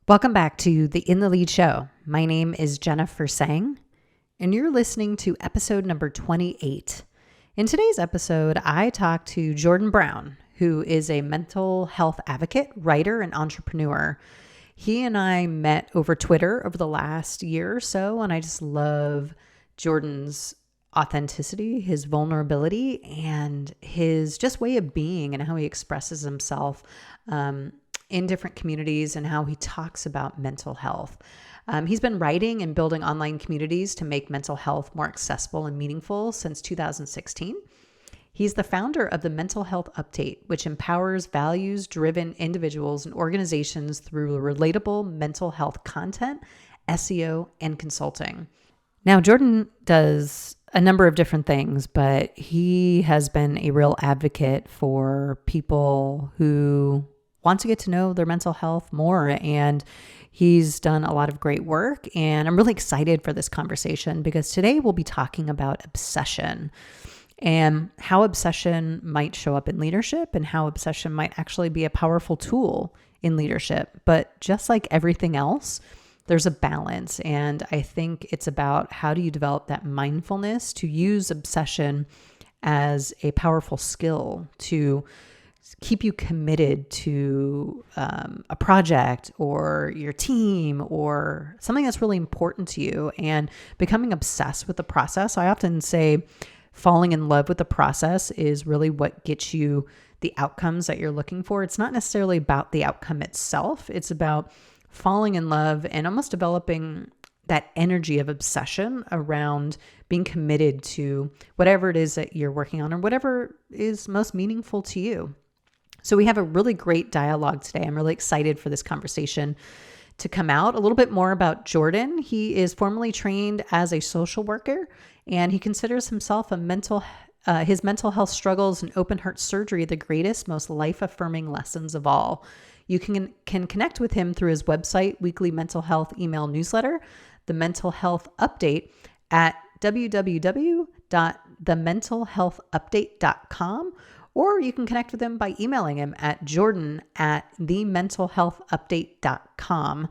Welcome back to the In the Lead Show. My name is Jennifer Sang, and you're listening to episode number 28. In today's episode, I talk to Jordan Brown, who is a mental health advocate, writer, and entrepreneur. He and I met over Twitter over the last year or so, and I just love Jordan's authenticity, his vulnerability, and his just way of being and how he expresses himself in different communities and how he talks about mental health. He's been writing and building online communities to make mental health more accessible and meaningful since 2016. He's the founder of the Mental Health Update, which empowers values-driven individuals and organizations through relatable mental health content, SEO, and consulting. Now, Jordan does a number of different things, but he has been a real advocate for people who want to get to know their mental health more. And he's done a lot of great work. And I'm really excited for this conversation because today we'll be talking about obsession and how obsession might show up in leadership and how obsession might actually be a powerful tool in leadership. But just like everything else, there's a balance. And I think it's about how do you develop that mindfulness to use obsession as a powerful skill to keep you committed to a project or your team or something that's really important to you, and becoming obsessed with the process. I often say falling in love with the process is really what gets you the outcomes that you're looking for. It's not necessarily about the outcome itself. It's about falling in love and almost developing that energy of obsession around being committed to whatever it is that you're working on or whatever is most meaningful to you. So we have a really great dialogue today. I'm really excited for this conversation to come out. A little bit more about Jordan. He is formally trained as a social worker, and he considers himself his mental health struggles and open heart surgery the greatest, most life-affirming lessons of all. You can connect with him through his website, weekly mental health email newsletter, the Mental Health Update, at www.thementalhealthupdate.com. Or you can connect with him by emailing him at jordan@thementalhealthupdate.com.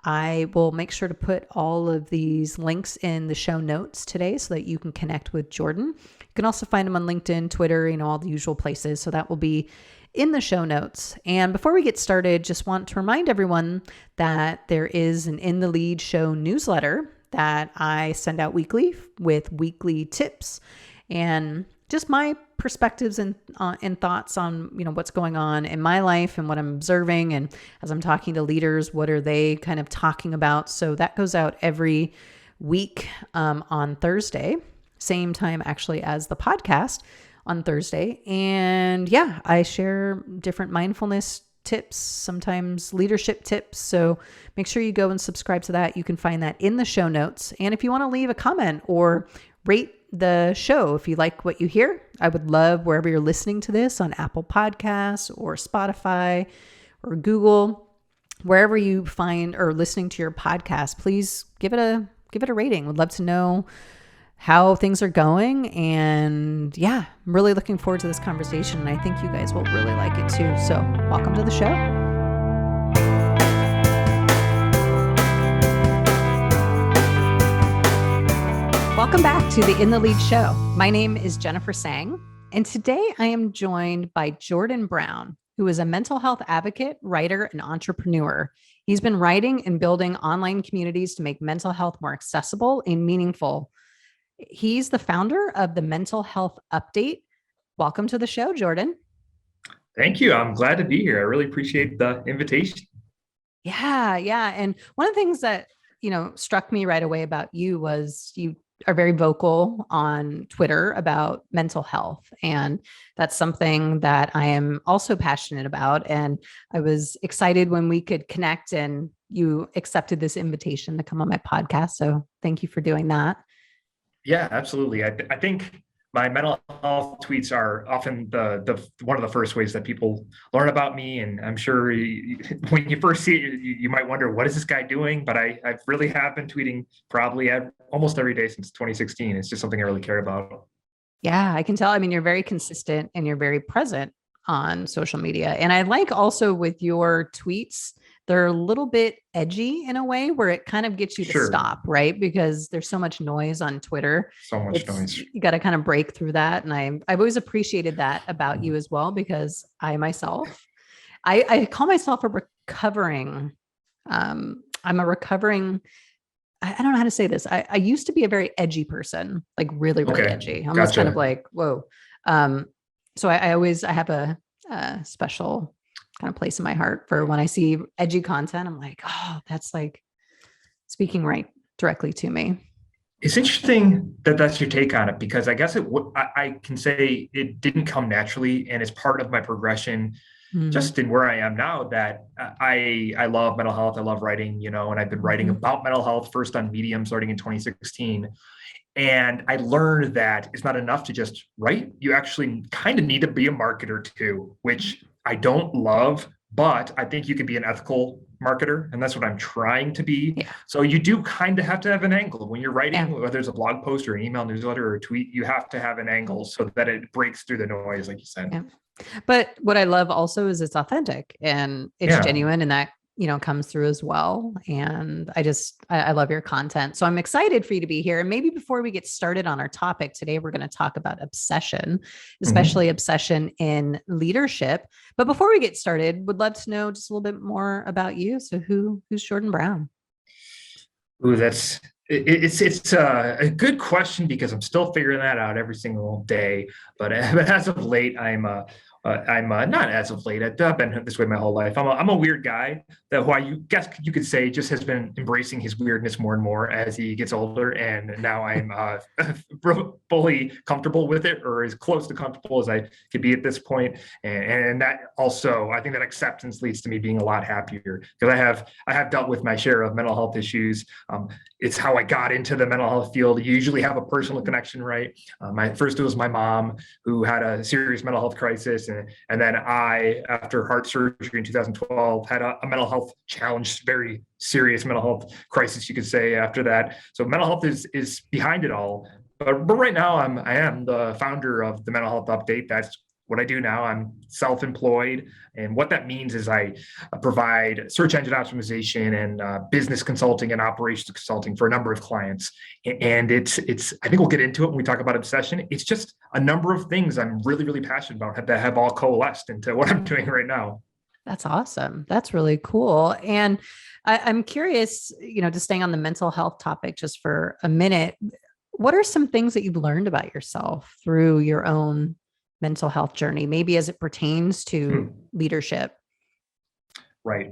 I will make sure to put all of these links in the show notes today so that you can connect with Jordan. You can also find him on LinkedIn, Twitter, all the usual places. So that will be in the show notes. And before we get started, just want to remind everyone that there is an In the Lead Show newsletter that I send out weekly with weekly tips and just my perspectives and thoughts on, what's going on in my life and what I'm observing. And as I'm talking to leaders, what are they kind of talking about? So that goes out every week on Thursday, same time actually as the podcast on Thursday. And yeah, I share different mindfulness tips, sometimes leadership tips. So make sure you go and subscribe to that. You can find that in the show notes. And if you want to leave a comment or rate the show, if you like what you hear, I would love wherever you're listening to this, on Apple Podcasts or Spotify or Google, wherever you find or listening to your podcast, please give it a rating. Would love to know how things are going. And yeah, I'm really looking forward to this conversation. And I think you guys will really like it too. So welcome to the show. Welcome back to the In the Lead Show. My name is Jennifer Sang, and today I am joined by Jordan Brown, who is a mental health advocate, writer, and entrepreneur. He's been writing and building online communities to make mental health more accessible and meaningful. He's the founder of the Mental Health Update. Welcome to the show, Jordan. Thank you. I'm glad to be here. I really appreciate the invitation. Yeah. And one of the things that, struck me right away about you was you are very vocal on Twitter about mental health. And that's something that I am also passionate about. And I was excited when we could connect and you accepted this invitation to come on my podcast. So thank you for doing that. Yeah, absolutely. I think my mental health tweets are often the one of the first ways that people learn about me. And I'm sure when you first see it, you might wonder, what is this guy doing? But I really have been tweeting probably almost every day since 2016. It's just something I really care about. Yeah, I can tell. I mean, you're very consistent and you're very present on social media. And I like also with your tweets they're a little bit edgy in a way where it kind of gets you to Sure. stop, right? Because there's so much noise on Twitter. So much It's noise. you got to kind of break through that. And I've always appreciated that about you as well, because I myself, I call myself a recovering, I'm a recovering, I don't know how to say this. I used to be a very edgy person, like really, really Okay. edgy, almost kind of Gotcha. like, whoa. Um, so I have a special kind of place in my heart for when I see edgy content. I'm like, oh, that's like speaking right directly to me. It's interesting that that's your take on it because I guess I can say it didn't come naturally and it's part of my progression Mm-hmm. just in where I am now that I love mental health. I love writing, and I've been writing Mm-hmm. about mental health first on Medium starting in 2016. And I learned that it's not enough to just write. You actually kind of need to be a marketer too, which I don't love, but I think you can be an ethical marketer. And that's what I'm trying to be. Yeah. So you do kind of have to have an angle when you're Yeah. writing, whether it's a blog post or an email newsletter or a tweet, you have to have an angle so that it breaks through the noise, like you said. Yeah. But what I love also is it's authentic and it's Yeah. genuine, and that, comes through as well. And I love your content. So I'm excited for you to be here. And maybe before we get started on our topic today, we're going to talk about obsession, Mm-hmm. especially obsession in leadership. But before we get started, would love to know just a little bit more about you. So who's Jordan Brown? Ooh, it's a good question because I'm still figuring that out every single day. But, but as of late, I'm not as of late. I've been this way my whole life. I'm a weird guy that who I guess you could say just has been embracing his weirdness more and more as he gets older, and now I'm fully comfortable with it, or as close to comfortable as I could be at this point. And that also, I think that acceptance leads to me being a lot happier because I have dealt with my share of mental health issues. It's how I got into the mental health field. You usually have a personal connection, right? My first, it was my mom who had a serious mental health crisis, and then I, after heart surgery in 2012, had a mental health challenge, very serious mental health crisis, you could say, after that. So mental health is behind it all. But right now, I am the founder of the Mental Health Update. That's what I do now. I'm self-employed, and what that means is I provide search engine optimization and business consulting and operations consulting for a number of clients. And it's I think we'll get into it when we talk about obsession. It's just a number of things I'm really really passionate about that have all coalesced into what I'm doing right now. That's awesome. That's really cool. And I'm curious, just staying on the mental health topic just for a minute, what are some things that you've learned about yourself through your own mental health journey, maybe as it pertains to Hmm. leadership? Right.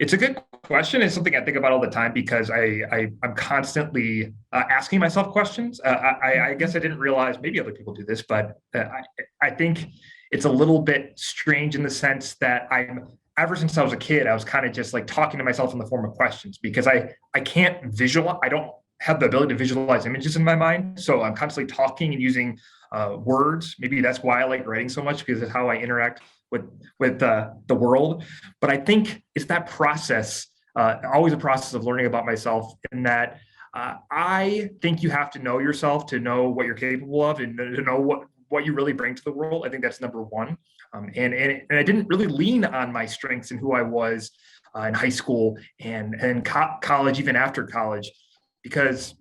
It's a good question. It's something I think about all the time because I'm constantly asking myself questions. I guess I didn't realize maybe other people do this, but I think it's a little bit strange in the sense that ever since I was a kid, I was kind of just like talking to myself in the form of questions because I can't visualize. I don't have the ability to visualize images in my mind, so I'm constantly talking and using words. Maybe that's why I like writing so much because it's how I interact with the world. But I think it's that process, always a process of learning about myself, in that I think you have to know yourself to know what you're capable of and to know what you really bring to the world. I think that's number one. And I didn't really lean on my strengths and who I was in high school and college, even after college, because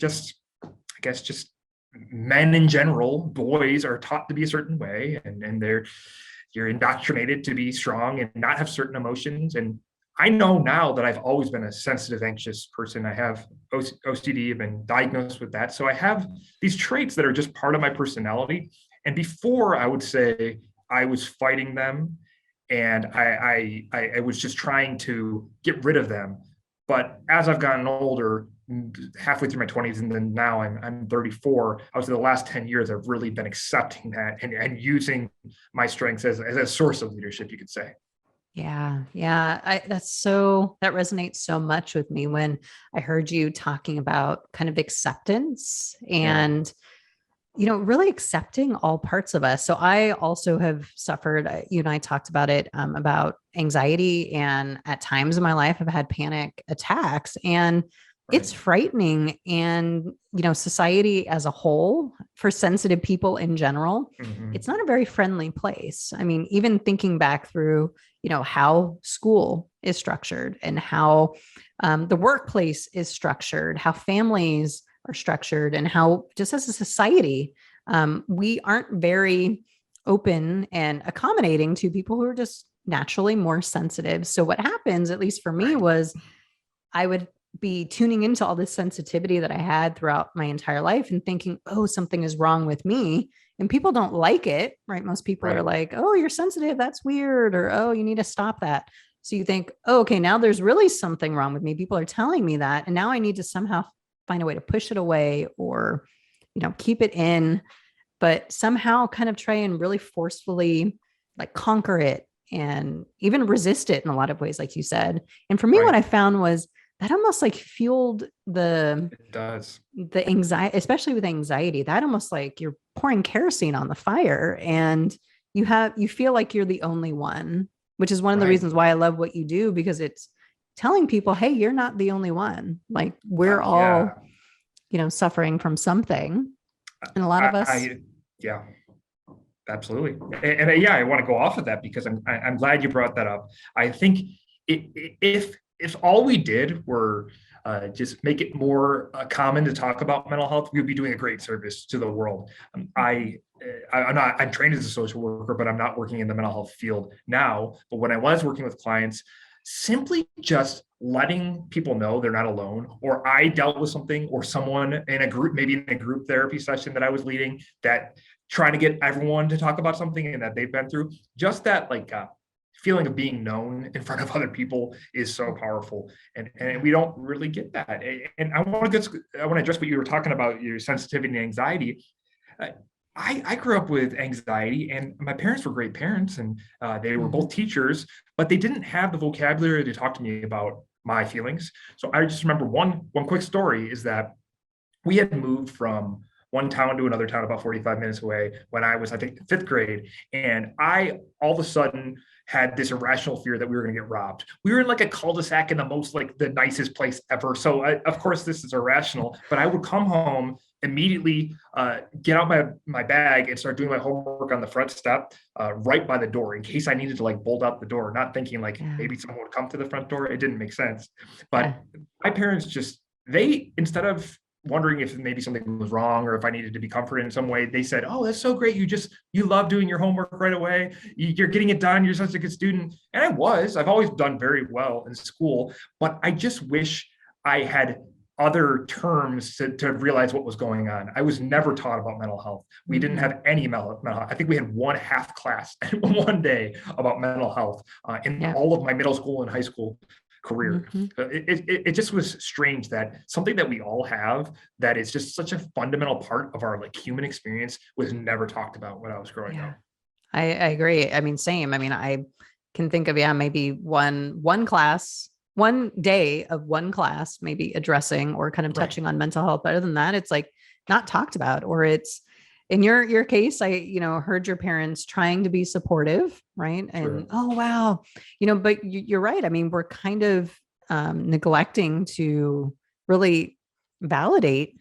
I guess just men in general, boys are taught to be a certain way, and you're indoctrinated to be strong and not have certain emotions. And I know now that I've always been a sensitive, anxious person. I have OCD, I've been diagnosed with that. So I have these traits that are just part of my personality. And before, I would say I was fighting them, and I was just trying to get rid of them. But as I've gotten older, halfway through my 20s, and then now I'm 34, I was in the last 10 years, I've really been accepting that and using my strengths as a source of leadership, you could say. Yeah. Yeah. That resonates so much with me when I heard you talking about kind of acceptance Yeah. and really accepting all parts of us. So I also have suffered, you and I talked about it, about anxiety. And at times in my life, I've had panic attacks. And Right. it's frightening. And, society as a whole, for sensitive people in general, it's Hmm. not a very friendly place. I mean, even thinking back through, how school is structured and how the workplace is structured, how families are structured, and how just as a society, we aren't very open and accommodating to people who are just naturally more sensitive. So what happens, at least for me, Right. was I would be tuning into all this sensitivity that I had throughout my entire life and thinking, oh, something is wrong with me. And people don't like it, right? Most people are Right. like, oh, you're sensitive. That's weird. Or, oh, you need to stop that. So you think, oh, okay, now there's really something wrong with me. People are telling me that. And now I need to somehow find a way to push it away or, keep it in, but somehow kind of try and really forcefully like conquer it and even resist it in a lot of ways, like you said. And for me, what Right. I found was that almost like fueled It does. the anxiety, especially with anxiety, that almost like you're pouring kerosene on the fire, and you feel like you're the only one, which is one of the Right. reasons why I love what you do, because it's telling people, hey, you're not the only one. Like we're Yeah. all, suffering from something. And a lot of us, I yeah. Absolutely. And yeah, I want to go off of that because I'm glad you brought that up. I think if all we did were just make it more common to talk about mental health, we would be doing a great service to the world. I'm trained as a social worker, but I'm not working in the mental health field now. But when I was working with clients, simply just letting people know they're not alone, or I dealt with something, or someone in a group, maybe in a group therapy session that I was leading, that trying to get everyone to talk about something and that they've been through, just that like feeling of being known in front of other people is so powerful, and we don't really get that. And I want to address what you were talking about, your sensitivity and anxiety. uh, I grew up with anxiety, and my parents were great parents, and they were mm-hmm. both teachers, but they didn't have the vocabulary to talk to me about my feelings. So I just remember one quick story is that we had moved from one town to another town about 45 minutes away when I was, I think, fifth grade. And I all of a sudden had this irrational fear that we were going to get robbed. We were in like a cul-de-sac in the most like the nicest place ever. So of course this is irrational, but I would come home immediately, get out my bag and start doing my homework on the front step, right by the door, in case I needed to like bolt out the door, not thinking like Yeah. maybe someone would come to the front door. It didn't make sense. Yeah. But my parents just, they, instead of wondering if maybe something was wrong or if I needed to be comforted in some way, they said, "Oh, that's so great. You love doing your homework right away. You're getting it done. You're such a good student." And I was. I've always done very well in school, but I just wish I had other terms to realize what was going on. I was never taught about mental health. We didn't Mm-hmm. have any mental health. I think we had one half class one day about mental health in Yeah. all of my middle school and high school career. Mm-hmm. It just was strange that something that we all have, that is just such a fundamental part of our like human experience, was never talked about when I was growing Yeah. up. I agree. I mean, same. I mean, I can think of, yeah, maybe one class, one day of one class, maybe addressing or kind of Right. touching on mental health. But other than that, it's like not talked about, or it's in your case, I, heard your parents trying to be supportive, right? And Sure. oh wow, but you're right. I mean, we're kind of neglecting to really validate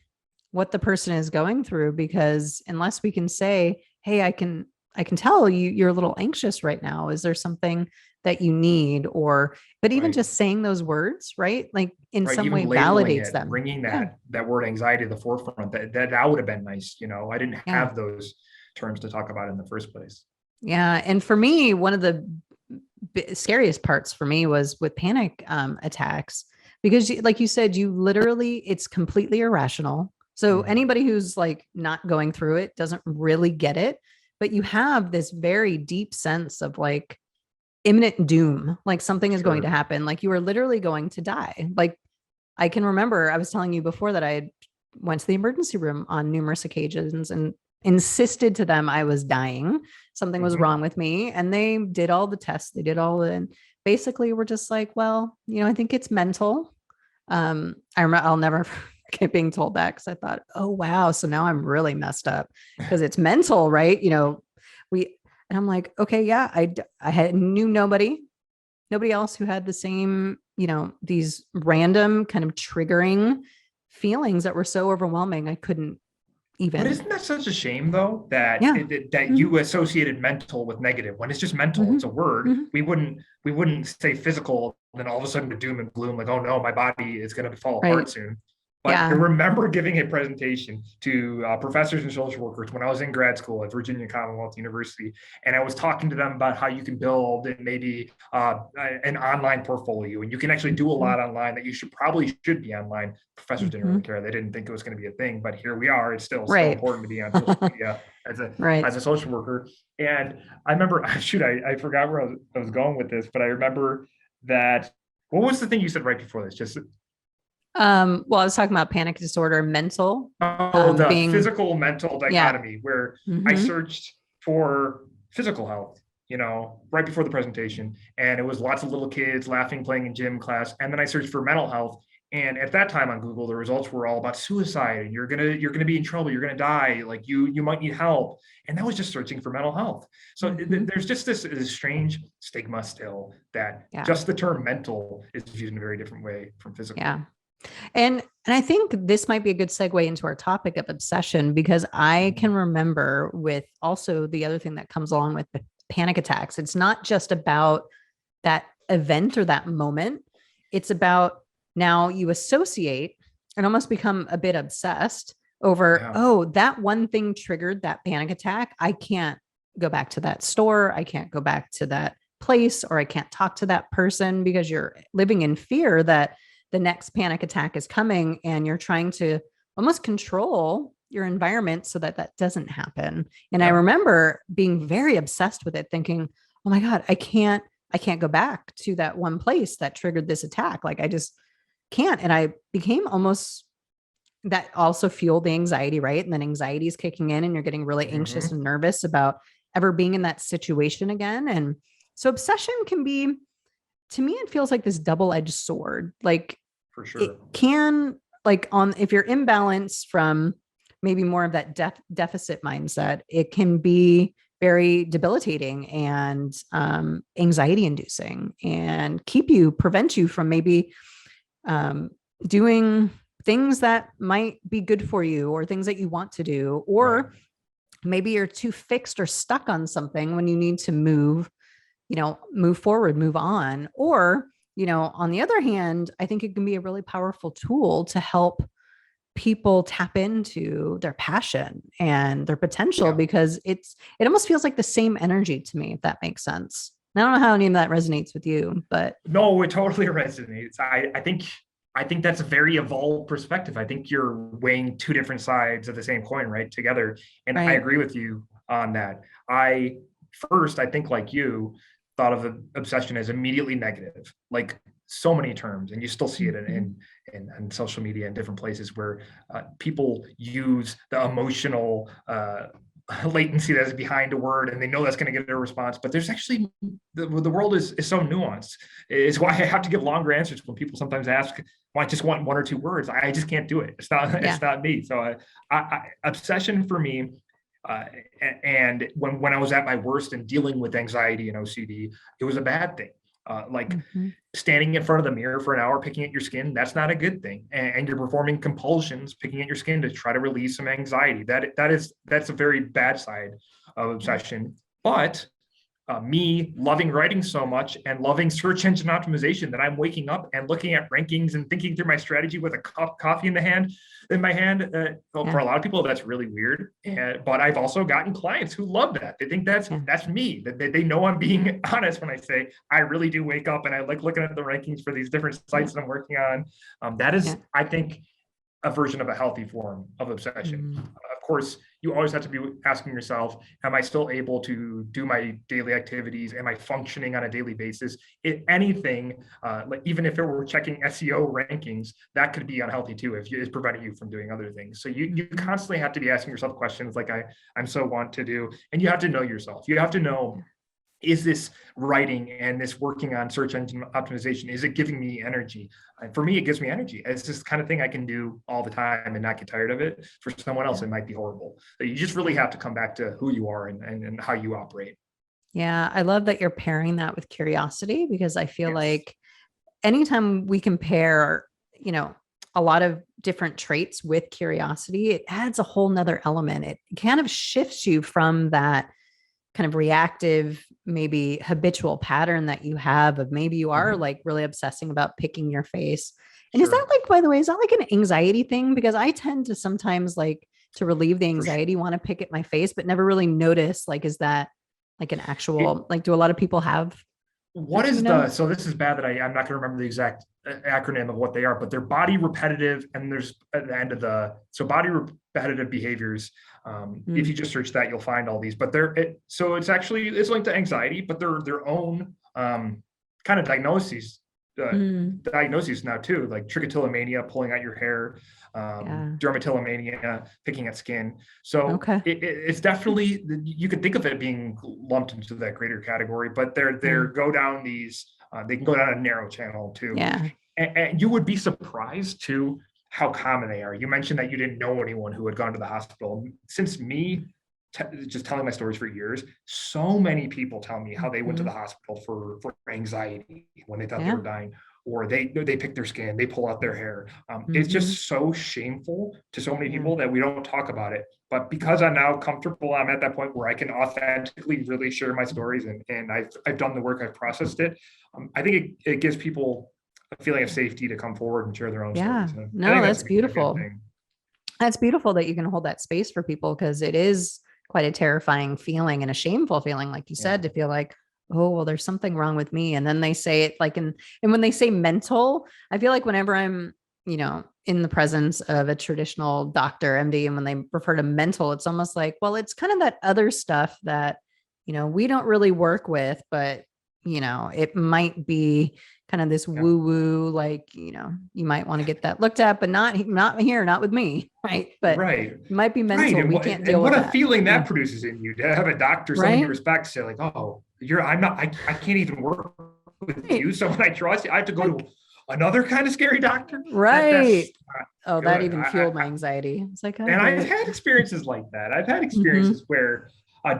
what the person is going through, because unless we can say, hey, I can tell you're a little anxious right now, is there something that you need? Or but even Right. just saying those words, right, like in Right. some Even way labeling validates it, them. bringing Yeah. that word anxiety to the forefront, that would have been nice. I didn't Yeah. have those terms to talk about in the first place. Yeah. And for me, one of the scariest parts for me was with panic attacks, because like you said, you literally, it's completely irrational. So Mhm. anybody who's like not going through it doesn't really get it, but you have this very deep sense of like imminent doom, like something is going to Sure. happen, like you are literally going to die. Like I can remember I was telling you before that I had went to the emergency room on numerous occasions and insisted to them I was dying. Something was Hmm. wrong with me. And they did all the tests. They did all the, and basically we're just like, well, I think it's mental. I remember I'll never forget being told that, because I thought, oh wow, so now I'm really messed up because it's mental, right? We and I'm like, okay, yeah, I had knew nobody else who had the same these random kind of triggering feelings that were so overwhelming. I couldn't But even. isn't that such a shame though that Yeah. that Mm-hmm. you associated mental with negative when it's just mental, Mm-hmm. it's a word. Mm-hmm. We wouldn't say physical, then all of a sudden the doom and gloom, like, oh no, my body is going to fall Right. apart soon. But I Yeah. remember giving a presentation to professors and social workers when I was in grad school at Virginia Commonwealth University, and I was talking to them about how you can build maybe an online portfolio, and you can actually do a Mm-hmm. lot online that you should be online. Professors didn't Mm-hmm. really care; they didn't think it was going to be a thing, but here we are. It's still Right. important to be on social media Right. as a social worker. And I remember, shoot, I forgot where I was going with this, but I remember that. What was the thing you said right before this? Just Well, I was talking about panic disorder, mental, the being, physical mental yeah. dichotomy where I Mm-hmm. searched for physical health, right before the presentation. And it was lots of little kids laughing, playing in gym class. And then I searched for mental health. And at that time on Google, the results were all about suicide and you're gonna be in trouble, you're gonna die, like you might need help. And that was just searching for mental health. So Mm-hmm. there's just this strange stigma still that Yeah. just the term mental is used in a very different way from physical. Yeah. And I think this might be a good segue into our topic of obsession, because I can remember with also the other thing that comes along with the panic attacks. It's not just about that event or that moment. It's about now you associate and almost become a bit obsessed over, Yeah. oh, that one thing triggered that panic attack. I can't go back to that store. I can't go back to that place, or I can't talk to that person, because you're living in fear that the next panic attack is coming, and you're trying to almost control your environment so that that doesn't happen. And I Yep. remember being very obsessed with it, thinking, oh my God, I can't go back to that one place that triggered this attack. Like I just can't. And I became almost, that also fueled the anxiety, right? And then anxiety is kicking in and you're getting really anxious Mm-hmm. and nervous about ever being in that situation again. And so obsession can be, to me, it feels like this double-edged sword. Like For it sure. can, like, on, if you're imbalanced from maybe more of that deficit mindset, it can be very debilitating and anxiety inducing, and prevent you from maybe um, doing things that might be good for you, or things that you want to do, Right. or maybe you're too fixed or stuck on something when you need to move forward, move on. Or, on the other hand, I think it can be a really powerful tool to help people tap into their passion and their potential, Yeah. because it almost feels like the same energy to me, if that makes sense. And I don't know how any of that resonates with you, but No, it totally resonates. I think that's a very evolved perspective. I think you're weighing two different sides of the same coin, right, together. And I right. agree with you on that. I first, I think like you, thought of the obsession as immediately negative, like so many terms, and you still see it Mm-hmm. in social media and different places where people use the emotional latency that is behind a word, and they know that's going to get a response. But there's actually the world is so nuanced. It's why I have to give longer answers when people sometimes ask, "Well, I just want one or two words." I just can't do it. It's not Yeah. it's not me. So obsession for me. Uh, and when I was at my worst and dealing with anxiety and OCD, it was a bad thing. Like Mm-hmm. standing in front of the mirror for an hour picking at your skin, that's not a good thing. And you're performing compulsions picking at your skin to try to release some anxiety. That's a very bad side of Yeah. obsession. But me loving writing so much and loving search engine optimization that I'm waking up and looking at rankings and thinking through my strategy with a cup of coffee in my hand. Well, for Yeah. a lot of people, that's really weird. But I've also gotten clients who love that. They think Yeah. that's me. That they know I'm being honest when I say I really do wake up and I like looking at the rankings for these different Yeah. sites that I'm working on. That Yeah. is, I think, a version of a healthy form of obsession. Mm-hmm. Of course, you always have to be asking yourself, am I still able to do my daily activities? Am I functioning on a daily basis? Anything, like even if it were checking SEO rankings, that could be unhealthy too if it's preventing you from doing other things. So you Mm-hmm. constantly have to be asking yourself questions like I'm so want to do, and you have to know yourself. You have to know, is this writing and this working on search engine optimization, is it giving me energy? For me, it gives me energy. It's this kind of thing I can do all the time and not get tired of it. For someone else, Yeah. it might be horrible. So you just really have to come back to who you are and how you operate. Yeah. I love that you're pairing that with curiosity, because I feel Yes. like anytime we compare, you know, a lot of different traits with curiosity, it adds a whole nother element. It kind of shifts you from that kind of reactive, maybe habitual pattern that you have of maybe you are Mhm. like really obsessing about picking your face. And is that Sure. like, by the way, is that like an anxiety thing? Because I tend to sometimes like to relieve the For sure. anxiety, want to pick at my face, but never really notice like, is that like an It, actual, like, do a lot of people have what that? Do you is know? so this is bad that I'm not going to remember the exact acronym of what they are, but they're body repetitive, and there's at the end of body repetitive behaviors. If Mm. you just search that, you'll find all these, but so it's linked to anxiety, but they're their own kind of uh, Mm. diagnoses now too, like trichotillomania, pulling out your hair, Yeah. dermatillomania, picking at skin. So Okay. it's definitely, you could think of it being lumped into that greater category, but Mm. they can go down a narrow channel too. Yeah. And you would be surprised too how common they are. You mentioned that you didn't know anyone who had gone to the hospital. Since me just telling my stories for years, so many people tell me how they went to Mm-hmm. the hospital for anxiety when they thought they Yeah. were dying, or they pick their skin, they pull out their hair. It's Mm-hmm. just so shameful to so many Yeah. people that we don't talk about it. But because I'm now comfortable, I'm at that point where I can authentically really share my stories, and I've done the work, I've processed it. I think it gives people a feeling of safety to come forward and share their own Yeah. stories. And I No, think that's that's a good beautiful. thing. That's beautiful that you can hold that space for people because it is quite a terrifying feeling and a shameful feeling, like you Yeah. said, to feel like, oh, well, there's something wrong with me. And then they say it like and when they say mental, I feel like whenever I'm, in the presence of a traditional doctor, MD, and when they refer to mental, it's almost like, well, it's kind of that other stuff that, we don't really work with, but it might be kind of this Yeah. woo woo, like, you might want to get that looked at, but not here, not with me. Right. But Right. it might be Right. mental. And We what can't and deal what with a that. feeling Yeah. that produces in you to have a doctor, someone you Right. respect, say like, oh, I can't even work with Right. you. Someone I trust. I have to go to Like, another kind of scary doctor. That's right. not Oh, that good. even fueled my anxiety. It's like, oh, And I've great. had experiences like that. I've had experiences Mm-hmm. where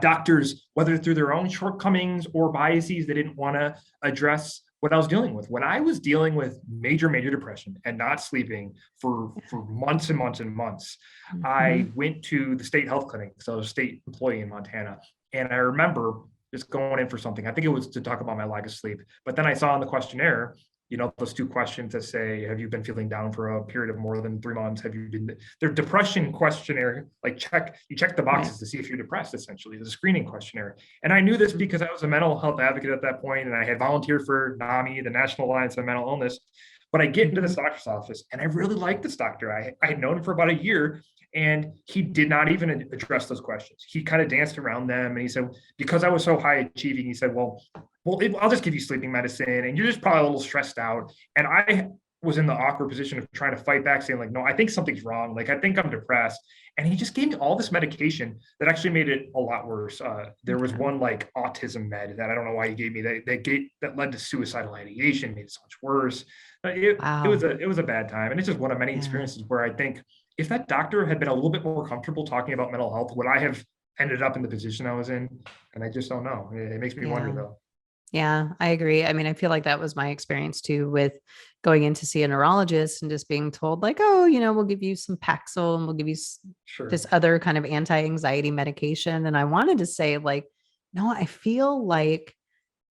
doctors, whether through their own shortcomings or biases, they didn't want to address what I was dealing with. When I was dealing with major depression and not sleeping for months and months and months, Mm-hmm. I went to the state health clinic. So I was a state employee in Montana. And I remember just going in for something. I think it was to talk about my lack of sleep. But then I saw in the questionnaire, those two questions that say, have you been feeling down for a period of more than 3 months? Have you been, their depression questionnaire, like you check the Right. boxes to see if you're depressed, essentially. It's a screening questionnaire. And I knew this because I was a mental health advocate at that point, and I had volunteered for NAMI, the National Alliance on Mental Illness. But I get into Mm-hmm. this doctor's office, and I really liked this doctor. I had known him for about a year, and he did not even address those questions. He kind of danced around them, and he said, because I was so high achieving, he said, well, I'll just give you sleeping medicine, and you're just probably a little stressed out. And I was in the awkward position of trying to fight back, saying like, no, I think something's wrong. Like, I think I'm depressed. And he just gave me all this medication that actually made it a lot worse. There was Okay. one like autism med that I don't know why he gave me that led to suicidal ideation, made it so much worse. Wow. It was a bad time, and it's just one of many Yeah. experiences where I think if that doctor had been a little bit more comfortable talking about mental health, would I have ended up in the position I was in? And I just don't know. It makes me wonder Yeah. though. Yeah, I agree. I mean, I feel like that was my experience too with going in to see a neurologist and just being told, like, oh, we'll give you some Paxil and we'll give you Sure. this other kind of anti-anxiety medication. And I wanted to say, like, no, I feel like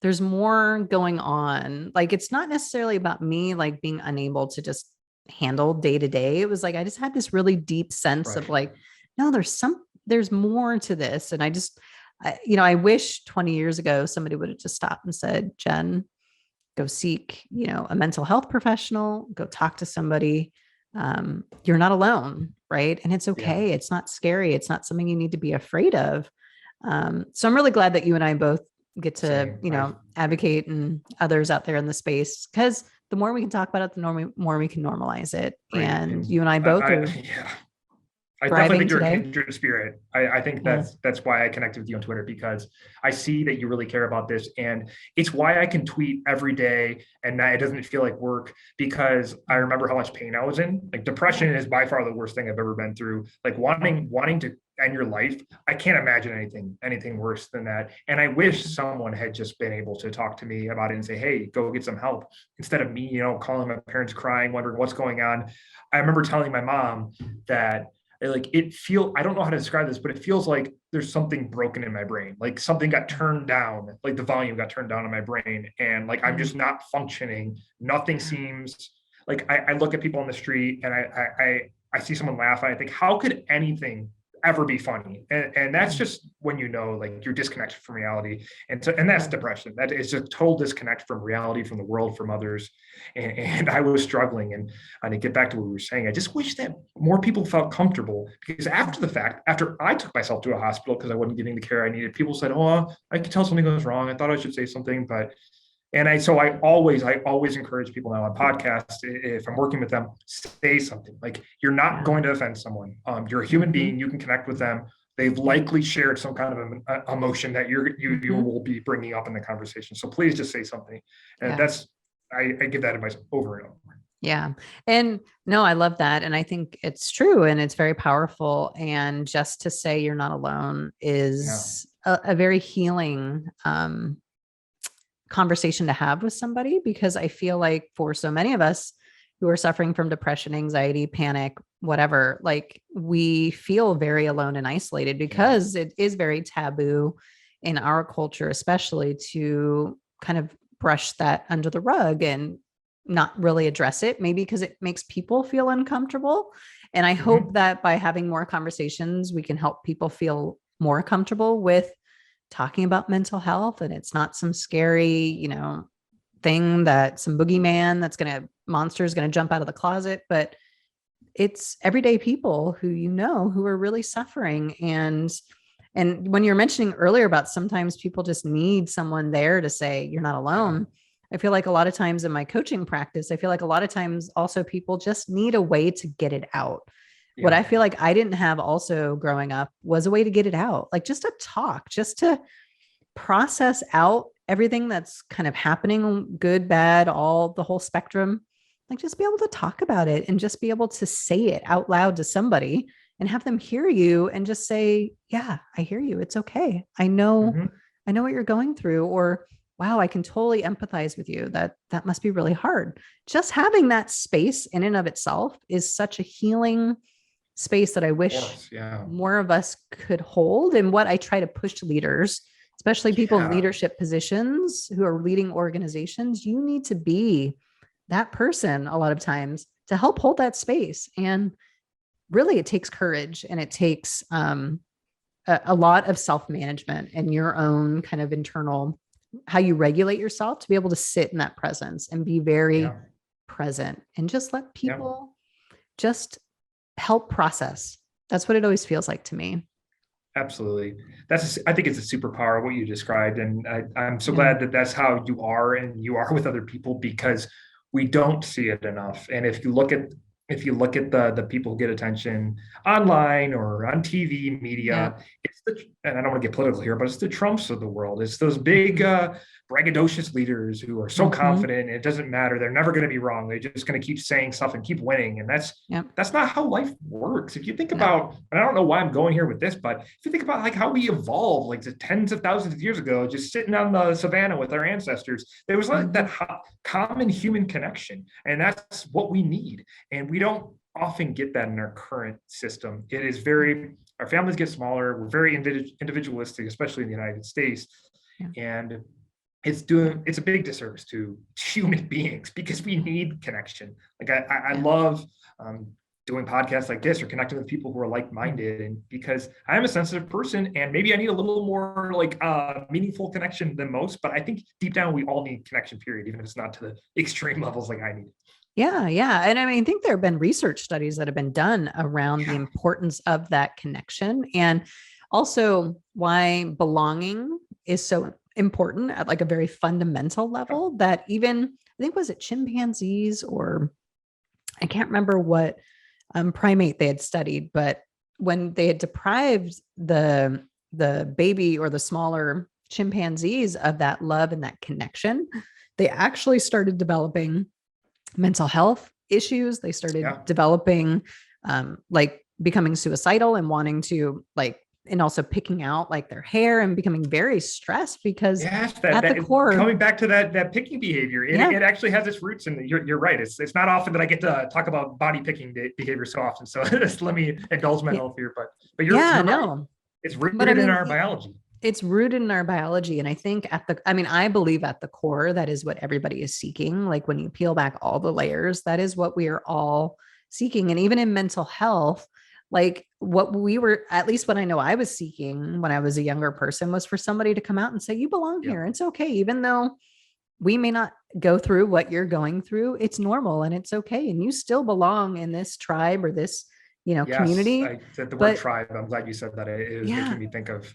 there's more going on. Like, it's not necessarily about me, like, being unable to just handle day to day. It was like, I just had this really deep sense of, Right. like, no, there's more to this. And I wish 20 years ago somebody would have just stopped and said, Jen, go seek, a mental health professional, go talk to somebody. You're not alone, right? And it's Yeah. okay. It's not scary. It's not something you need to be afraid of. So I'm really glad that you and I both get to, Same. I advocate and others out there in the space because the more we can talk about it, the more we can normalize it. Great. And And you and I both are yeah. I definitely thriving think you're a today. kindred spirit. I think Yeah. that's why I connected with you on Twitter, because I see that you really care about this, and it's why I can tweet every day and that it doesn't feel like work, because I remember how much pain I was in. Like, Yeah. depression is by far the worst thing I've ever been through. Like, wanting to end your life, I can't imagine anything worse than that. And I wish someone had just been able to talk to me about it and say, hey, go get some help, instead of me, calling my parents, crying, wondering what's going on. I remember telling my mom that, like, I don't know how to describe this, but it feels like there's something broken in my brain, like something got turned down, like the volume got turned down in my brain, and like I'm just not functioning. Nothing seems like, I look at people on the street and I see someone laugh and I think, how could anything ever be funny? And that's just when like you're disconnected from reality. And that's depression. That is a total disconnect from reality, from the world, from others. And I was struggling. And to get back to what we were saying, I just wish that more people felt comfortable, because after the fact, after I took myself to a hospital because I wasn't getting the care I needed, people said, oh, I could tell something was wrong. I thought I should say something, but I always encourage people now on podcasts, if I'm working with them, say something. Like, you're not going to offend someone. You're a human being. You can connect with them. They've likely shared some kind of emotion that you will be bringing up in the conversation. So please just say something. And I give that advice over and over. Yeah. And no, I love that. And I think it's true and it's very powerful. And just to say you're not alone is a very healing, conversation to have with somebody, because I feel like for so many of us who are suffering from depression, anxiety, panic, whatever, like, we feel very alone and isolated because it is very taboo in our culture, especially, to kind of brush that under the rug and not really address it, maybe because it makes people feel uncomfortable. And I hope that by having more conversations, we can help people feel more comfortable with talking about mental health. And it's not some scary, thing that some boogeyman monster is going to jump out of the closet, but it's everyday people who are really suffering. And when you're mentioning earlier about sometimes people just need someone there to say, you're not alone. I feel like a lot of times in my coaching practice, I feel like a lot of times also people just need a way to get it out. What I feel like I didn't have also growing up was a way to get it out, like just a talk, just to process out everything that's kind of happening, good, bad, the whole spectrum, like just be able to talk about it and just be able to say it out loud to somebody and have them hear you and just say, yeah, I hear you. It's okay. I know what you're going through, or wow, I can totally empathize with you. That must be really hard. Just having that space in and of itself is such a healing space that I wish more of us could hold. And what I try to push leaders, especially people in leadership positions who are leading organizations, you need to be that person a lot of times to help hold that space. And really, it takes courage, and it takes a lot of self-management and your own kind of internal, how you regulate yourself to be able to sit in that presence and be very present and just let people just help process. That's what it always feels like to me. Absolutely. I think it's a superpower, what you described. And I'm so glad that that's how you are, and you are with other people, because we don't see it enough. And if you look at the people who get attention online or on TV media, and I don't want to get political here, but it's the Trumps of the world. It's those big braggadocious leaders who are so confident it doesn't matter. They're never going to be wrong. They're just going to keep saying stuff and keep winning. And that's not how life works. If you think about, and I don't know why I'm going here with this, but if you think about like how we evolved, like the tens of thousands of years ago, just sitting on the savannah with our ancestors, there was like that common human connection. And that's what we need. And we don't often get that in our current system. It is our families get smaller. We're very individualistic, especially in the United States. And it's a big disservice to human beings, because we need connection. Like I love doing podcasts like this, or connecting with people who are like-minded, and because I am a sensitive person and maybe I need a little more like meaningful connection than most, but I think deep down we all need connection, period, even if it's not to the extreme levels like I need. Yeah. Yeah. And I mean, I think there have been research studies that have been done around the importance of that connection, and also why belonging is so important at like a very fundamental level, that even, I think, was it chimpanzees, or I can't remember what primate they had studied, but when they had deprived the baby or the smaller chimpanzees of that love and that connection, they actually started developing mental health issues. They started developing like becoming suicidal and wanting to like, and also picking out like their hair and becoming very stressed because Yes, at the core, coming back to that picking behavior, yeah, it actually has its roots, and you're right. It's not often that I get to talk about body picking behavior so often. So let me indulge yeah, myself here, but yeah, you're right. no. It's But I rooted in mean, our biology. it's rooted in our biology. And I think I mean, I believe at the core, that is what everybody is seeking. Like when you peel back all the layers, that is what we are all seeking. And even in mental health, like what we were, at least when I know I was seeking when I was a younger person, was for somebody to come out and say, you belong Yeah. here. It's okay. Even though we may not go through what you're going through, it's normal and it's okay. And you still belong in this tribe or this, Yes, community. I said the word But tribe. I'm glad you said that. It was yeah, making me think of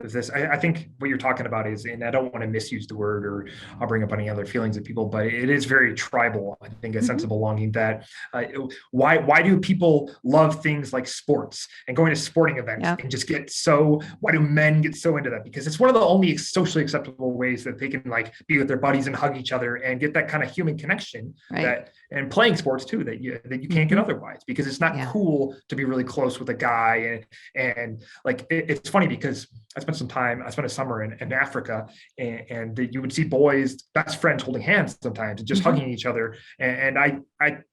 this. I think what you're talking about is, and I don't want to misuse the word, or I'll bring up any other feelings of people, but it is very tribal. I think a sense mhm, of belonging. That uh, why do people love things like sports and going to sporting events yeah, and just get so? Why do men get so into that? Because it's one of the only socially acceptable ways that they can like be with their buddies and hug each other and get that kind of human connection right. that, and playing sports too, that you can't get Hmm. otherwise, because it's not Yeah. cool to be really close with a guy. And like it's funny because I spent a summer in Africa, and you would see boys, best friends, holding hands sometimes and just Hmm. hugging each other. And I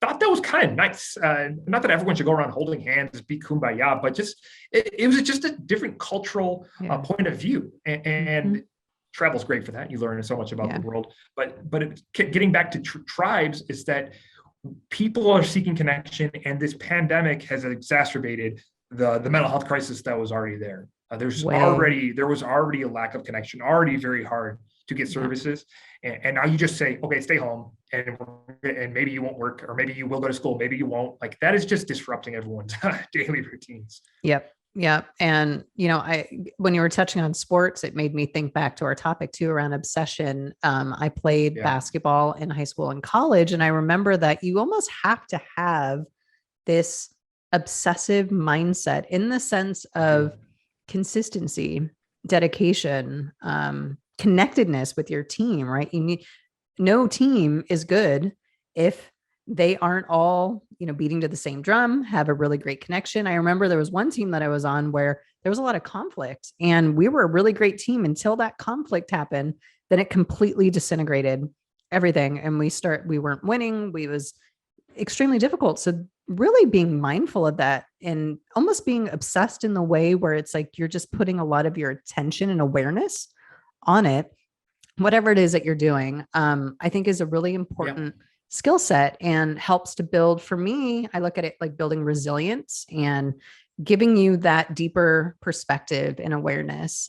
thought that was kind of nice. Not that everyone should go around holding hands, be kumbaya, but just it was just a different cultural Yeah. point of view. Hmm. And travel's great for that. You learn so much about the Yeah. world. But getting back to tribes is that people are seeking connection, and this pandemic has exacerbated the mental health crisis that was already there. Way. There was already a lack of connection, already very hard to get Yeah. services, and now you just say, okay, stay home, and maybe you won't work, or maybe you will go to school, maybe you won't. Like that is just disrupting everyone's daily routines. Yep. Yep. And, when you were touching on sports, it made me think back to our topic too around obsession. I played Yeah. basketball in high school and college, and I remember that you almost have to have this obsessive mindset in the sense You do. of consistency, dedication, connectedness with your team, right? No team is good if they aren't all, beating to the same drum, have a really great connection. I remember there was one team that I was on where there was a lot of conflict, and we were a really great team until that conflict happened. Then it completely disintegrated everything. And we weren't winning. We was extremely difficult. So really being mindful of that and almost being obsessed in the way where it's like you're just putting a lot of your attention and awareness on it, whatever it is that you're doing, I think is a really Yeah. important skill set and helps to build. For me, I look at it like building resilience and giving you that deeper perspective and awareness,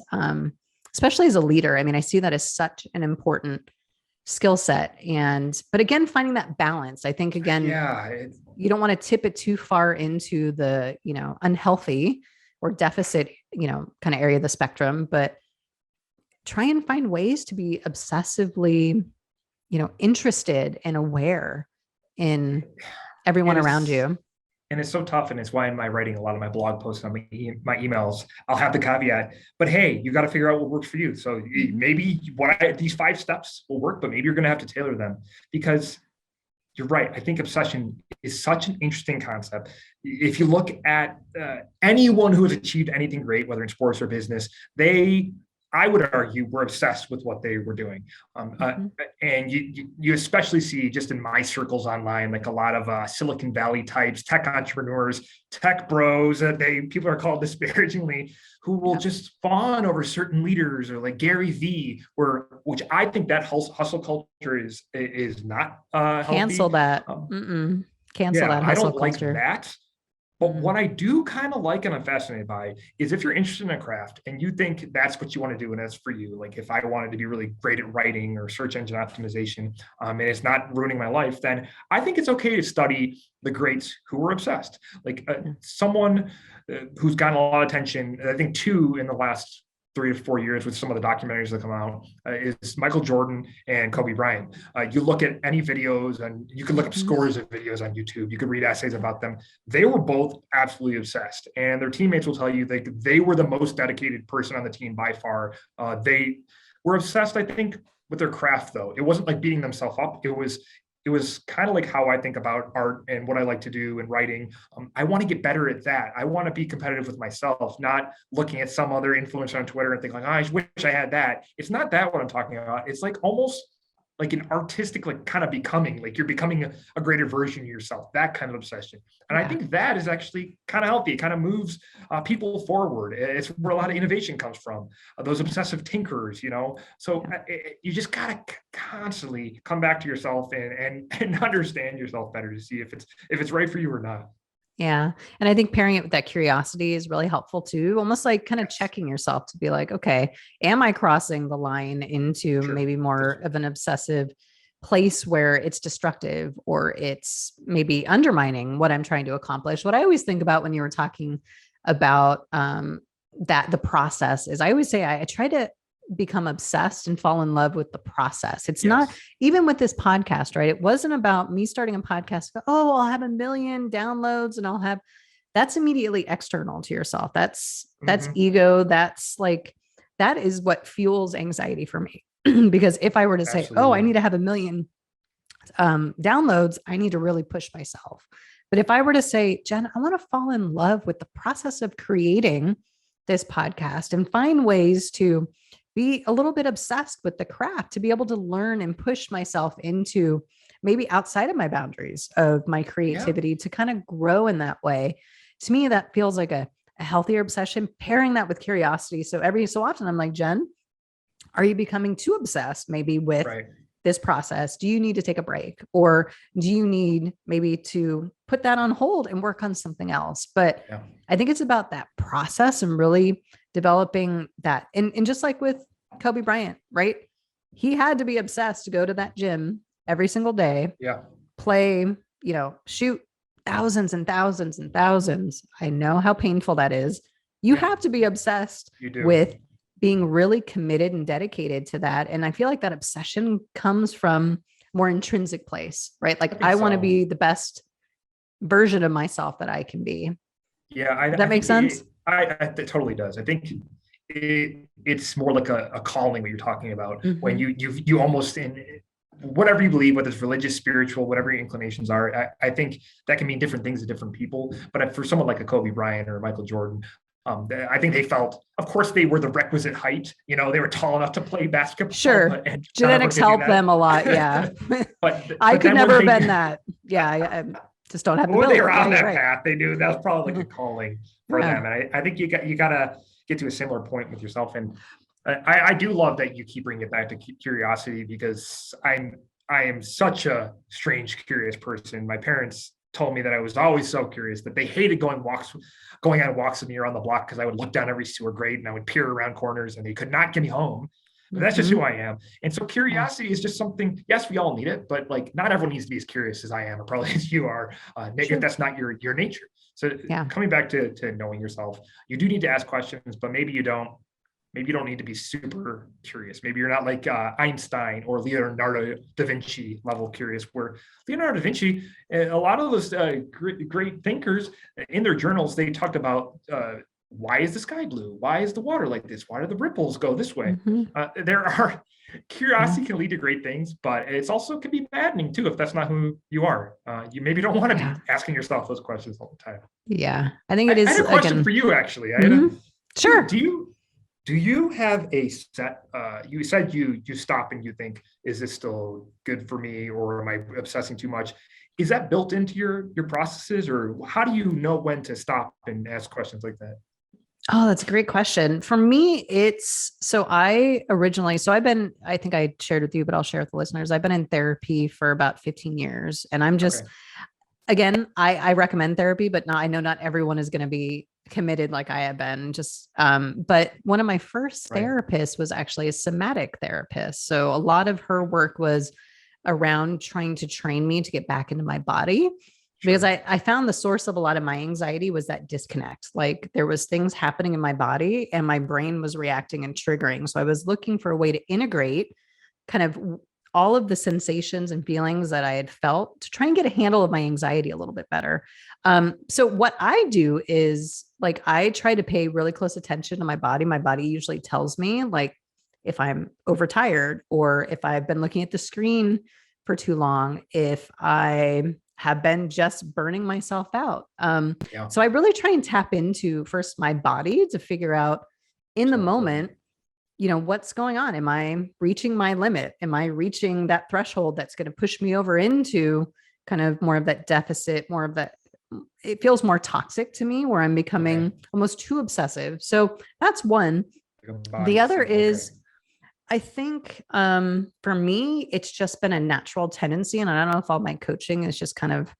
especially as a leader. I mean, I see that as such an important skill set. And, but again, finding that balance, I think, again, Yeah. you don't want to tip it too far into the, unhealthy or deficit, kind of area of the spectrum, but try and find ways to be obsessively, interested and aware in everyone It around is. you. And it's so tough, and it's why in my writing, a lot of my blog posts and my emails, I'll have the caveat, but hey, you got to figure out what works for you. So Mhm. maybe these 5 steps will work, but maybe you're going to have to tailor them, because you're right. I think obsession is such an interesting concept. If you look at anyone who has achieved anything great, whether in sports or business, I would argue, were obsessed with what they were doing. Mhm. And you especially see just in my circles online, like a lot of Silicon Valley types, tech entrepreneurs, tech bros, people are called disparagingly, who will Yep. just fawn over certain leaders, or like Gary Vee, which I think that hustle culture is not Cancel healthy. that. Um, Mm-mm. Cancel yeah, that I hustle don't like culture. that. But Mm-mm. what I do kind of like and I'm fascinated by is, if you're interested in a craft and you think that's what you want to do and that's for you, like if I wanted to be really great at writing or search engine optimization, and it's not ruining my life, then I think it's okay to study the greats who were obsessed. Like Yeah. someone who's gotten a lot of attention, I think two in the last 3 to 4 years with some of the documentaries that come out, is Michael Jordan and Kobe Bryant. You look at any videos, and you can look up Mhm. scores of videos on YouTube. You could read essays about them. They were both absolutely obsessed, and their teammates will tell you they were the most dedicated person on the team by far. They were obsessed, I think, with their craft, though. It wasn't like beating themselves up. it was kind of like how I think about art and what I like to do in writing. I want to get better at that. I want to be competitive with myself, not looking at some other influencer on Twitter and think like, oh, I wish I had that. It's not that what I'm talking about. It's like almost like an artistic, like kind of becoming, like you're becoming a greater version of yourself, that kind of obsession. And I think that is actually kind of healthy. It kind of moves people forward. It's where a lot of innovation comes from, those obsessive tinkerers, you know? So you just got to constantly come back to yourself and understand yourself better to see if it's right for you or not. Yeah. And I think pairing it with that curiosity is really helpful too, almost like kind of checking yourself to be like, okay, am I crossing the line into maybe more of an obsessive place where it's destructive or it's maybe undermining what I'm trying to accomplish? What I always think about when you were talking about that the process is, I always say I try to become obsessed and fall in love with the process. It's not even with this podcast, right? It wasn't about me starting a podcast. Oh, I'll have 1 million downloads and I'll have, that's immediately external to yourself. That's ego. That's like, that is what fuels anxiety for me. Because if I were to say, oh, I need to have 1 million downloads, I need to really push myself. But if I were to say, Jen, I want to fall in love with the process of creating this podcast and find ways to be a little bit obsessed with the craft, to be able to learn and push myself into maybe outside of my boundaries of my creativity to kind of grow in that way. To me, that feels like a healthier obsession, pairing that with curiosity. So every so often I'm like, Jen, are you becoming too obsessed maybe with this process? Do you need to take a break, or do you need maybe to put that on hold and work on something else? But I think it's about that process and really developing that. And just like with Kobe Bryant, right? He had to be obsessed to go to that gym every single day, play, you know, shoot thousands and thousands and thousands. I know how painful that is. You have to be obsessed with being really committed and dedicated to that. And I feel like that obsession comes from more intrinsic place, right? Like I want to be the best version of myself that I can be. Yeah. Does that make sense? It totally does. I think it's more like a calling, what you're talking about, when you almost, in whatever you believe, whether it's religious, spiritual, whatever your inclinations are, I think that can mean different things to different people. But for someone like a Kobe Bryant or Michael Jordan, I think they felt, of course, they were the requisite height. You know, they were tall enough to play basketball. Sure. Genetics help them a lot. Yeah. but I could never have been that. Yeah. I just don't have the ability. They were on that path. They knew that was probably like a calling for them. And I think you got to get to a similar point with yourself. And I do love that you keep bringing it back to curiosity, because I am such a strange, curious person. My parents told me that I was always so curious, that they hated going on walks with me around the block, because I would look down every sewer grate and I would peer around corners and they could not get me home. But that's just who I am. And so curiosity is just something, yes, we all need it, but like not everyone needs to be as curious as I am, or probably as you are, if that's not your nature. So coming back to knowing yourself, you do need to ask questions, but maybe you don't need to be super curious. Maybe you're not like Einstein or Leonardo da Vinci level curious, where Leonardo da Vinci, a lot of those great thinkers in their journals, they talked about why is the sky blue? Why is the water like this? Why do the ripples go this way? There are curiosity can lead to great things, but it's also can be maddening too if that's not who you are. You maybe don't want to be asking yourself those questions all the time. Yeah, I think it is. I had a question for you, actually. Sure. Do you have a set? You said you stop and you think, is this still good for me, or am I obsessing too much? Is that built into your processes, or how do you know when to stop and ask questions like that? Oh, that's a great question. For me, I think I shared with you, but I'll share with the listeners. I've been in therapy for about 15 years, and I'm just, again, I recommend therapy, but I know not everyone is going to be committed like I have been. But one of my first therapists was actually a somatic therapist. So a lot of her work was around trying to train me to get back into my body. Because I found the source of a lot of my anxiety was that disconnect. Like there was things happening in my body and my brain was reacting and triggering. So I was looking for a way to integrate kind of all of the sensations and feelings that I had felt to try and get a handle of my anxiety a little bit better. So what I do is like, I try to pay really close attention to my body. My body usually tells me like if I'm overtired or if I've been looking at the screen for too long if I have been just burning myself out. Yeah, So I really try and tap into first my body to figure out in the so important. moment, what's going on? Am I reaching my limit? Am I reaching that threshold that's going to push me over into kind of more of that deficit, more of that? It feels more toxic to me where I'm Okay. becoming almost too obsessive. So that's one. Like a The body other thing. Okay. is, I think for me, it's just been a natural tendency. And I don't know if all my coaching is just kind of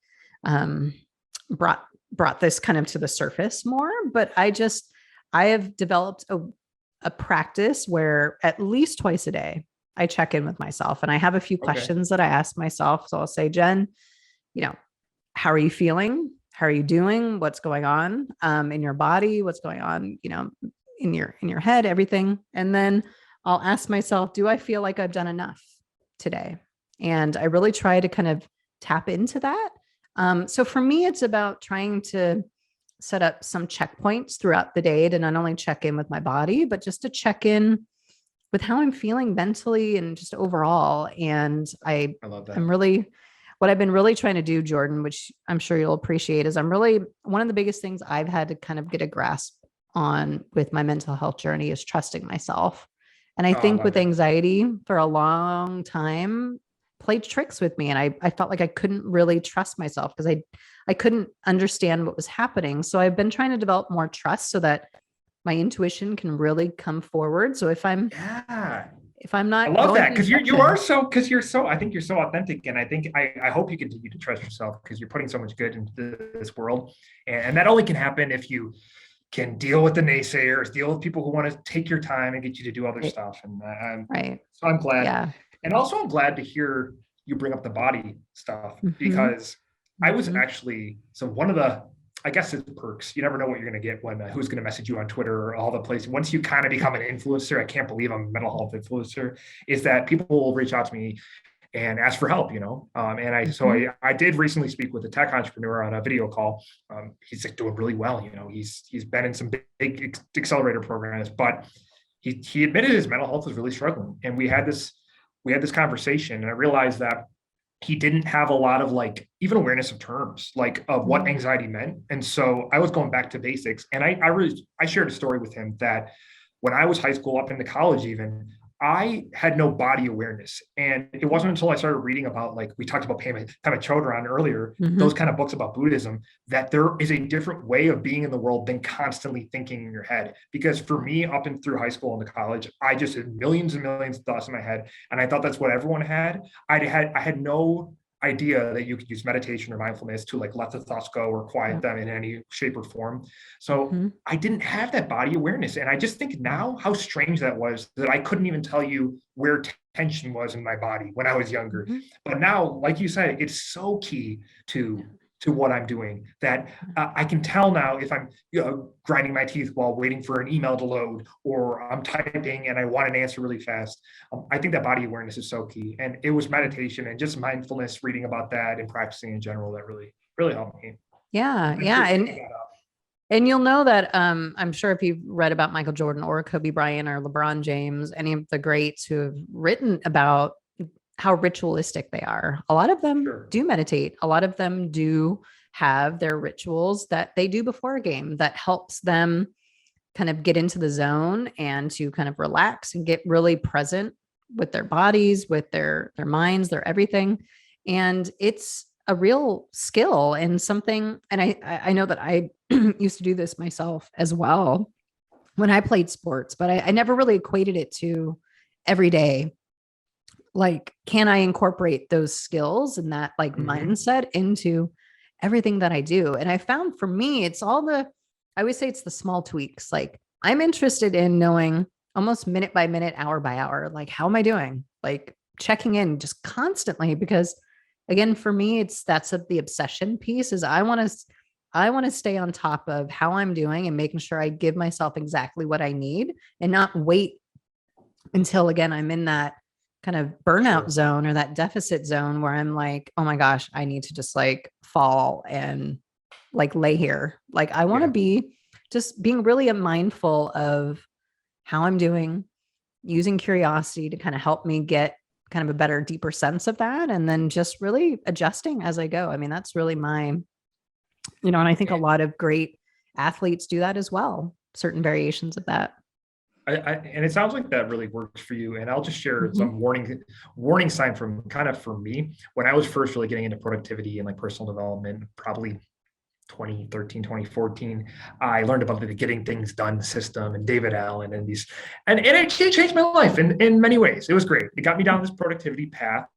um, brought brought this kind of to the surface more, but I have developed a practice where at least twice a day I check in with myself and I have a few Okay. questions that I ask myself. So I'll say, Jen, you know, how are you feeling? How are you doing? What's going on in your body? What's going on, in your head, everything. And then I'll ask myself, do I feel like I've done enough today? And I really try to kind of tap into that. So for me, it's about trying to set up some checkpoints throughout the day to not only check in with my body, but just to check in with how I'm feeling mentally and just overall. And I love that. I'm really, what I've been really trying to do, Jordan, which I'm sure you'll appreciate, is I'm really, one of the biggest things I've had to kind of get a grasp on with my mental health journey is trusting myself. And I Oh, I think love with it. anxiety for a long time played tricks with me. And I felt like I couldn't really trust myself because I couldn't understand what was happening. So I've been trying to develop more trust so that my intuition can really come forward. So Yeah. if I'm I not love going that through because these you are emotions, so because you're so I think you're so authentic and I think I hope you continue to trust yourself because you're putting so much good into this world and that only can happen if you can deal with the naysayers, deal with people who want to take your time and get you to do other right, stuff. And I'm right, so I'm glad, yeah, and also I'm glad to hear you bring up the body stuff mm-hmm, because I was mm-hmm, actually so one of the I guess it's perks. You never know what you're going to get when who's going to message you on Twitter or all the places. Once you kind of become an influencer, I can't believe I'm a mental health influencer. Is that people will reach out to me and ask for help, and mm-hmm, I did recently speak with a tech entrepreneur on a video call. He's like doing really well, he's been in some big accelerator programs, but he admitted his mental health was really struggling. And we had this conversation, and I realized that he didn't have a lot of like even awareness of terms like of what mm-hmm, anxiety meant. And so I was going back to basics, and I shared a story with him that when I was high school up into college, even I had no body awareness. And it wasn't until I started reading about, like we talked about Pema Chodron earlier, those mm-hmm, kind of books about Buddhism, that there is a different way of being in the world than constantly thinking in your head. Because for me, up and through high school and college, I just had millions and millions of thoughts in my head. And I thought that's what everyone had. I had no idea that you could use meditation or mindfulness to like let the thoughts go or quiet yep, them in any shape or form. So mm-hmm, I didn't have that body awareness. And I just think yeah, now how strange that was that I couldn't even tell you where tension was in my body when I was younger. mm-hmm, But now, like you said, it's so key yeah, to what I'm doing that I can tell now if I'm grinding my teeth while waiting for an email to load or I'm typing and I want an answer really fast. I think that body awareness is so key. And it was yeah, meditation and just mindfulness, reading about that and practicing in general that really, really helped me. yeah, Thanks for yeah. bringing that up. And you'll know that I'm sure if you've read about Michael Jordan or Kobe Bryant or LeBron James, any of the greats who have written about how ritualistic they are, a lot of them Sure. do meditate. A lot of them do have their rituals that they do before a game that helps them kind of get into the zone and to kind of relax and get really present with their bodies, with their minds, their everything. And it's a real skill and something. And I know that I used to do this myself as well when I played sports, but I never really equated it to every day. Like, can I incorporate those skills and that like Mm-hmm. mindset into everything that I do? And I found for me, it's all I always say it's the small tweaks. Like, I'm interested in knowing almost minute by minute, hour by hour, like, how am I doing? Like, checking in just constantly because again, for me, that's the obsession piece is I want to stay on top of how I'm doing and making sure I give myself exactly what I need and not wait until again I'm in that kind of burnout Sure. zone or that deficit zone where I'm like, oh my gosh, I need to just like fall and like lay here. Like I want to Yeah. be just being really mindful of how I'm doing, using curiosity to kind of help me get kind of a better, deeper sense of that. And then just really adjusting as I go. I mean, that's really my, and I think a lot of great athletes do that as well, certain variations of that. And it sounds like that really works for you. And I'll just share Mm-hmm. some warning sign from kind of for me when I was first really getting into productivity and like personal development, probably 2013, 2014. I learned about the getting things done system and David Allen and these, and it changed my life in many ways. It was great. It got me down this productivity path.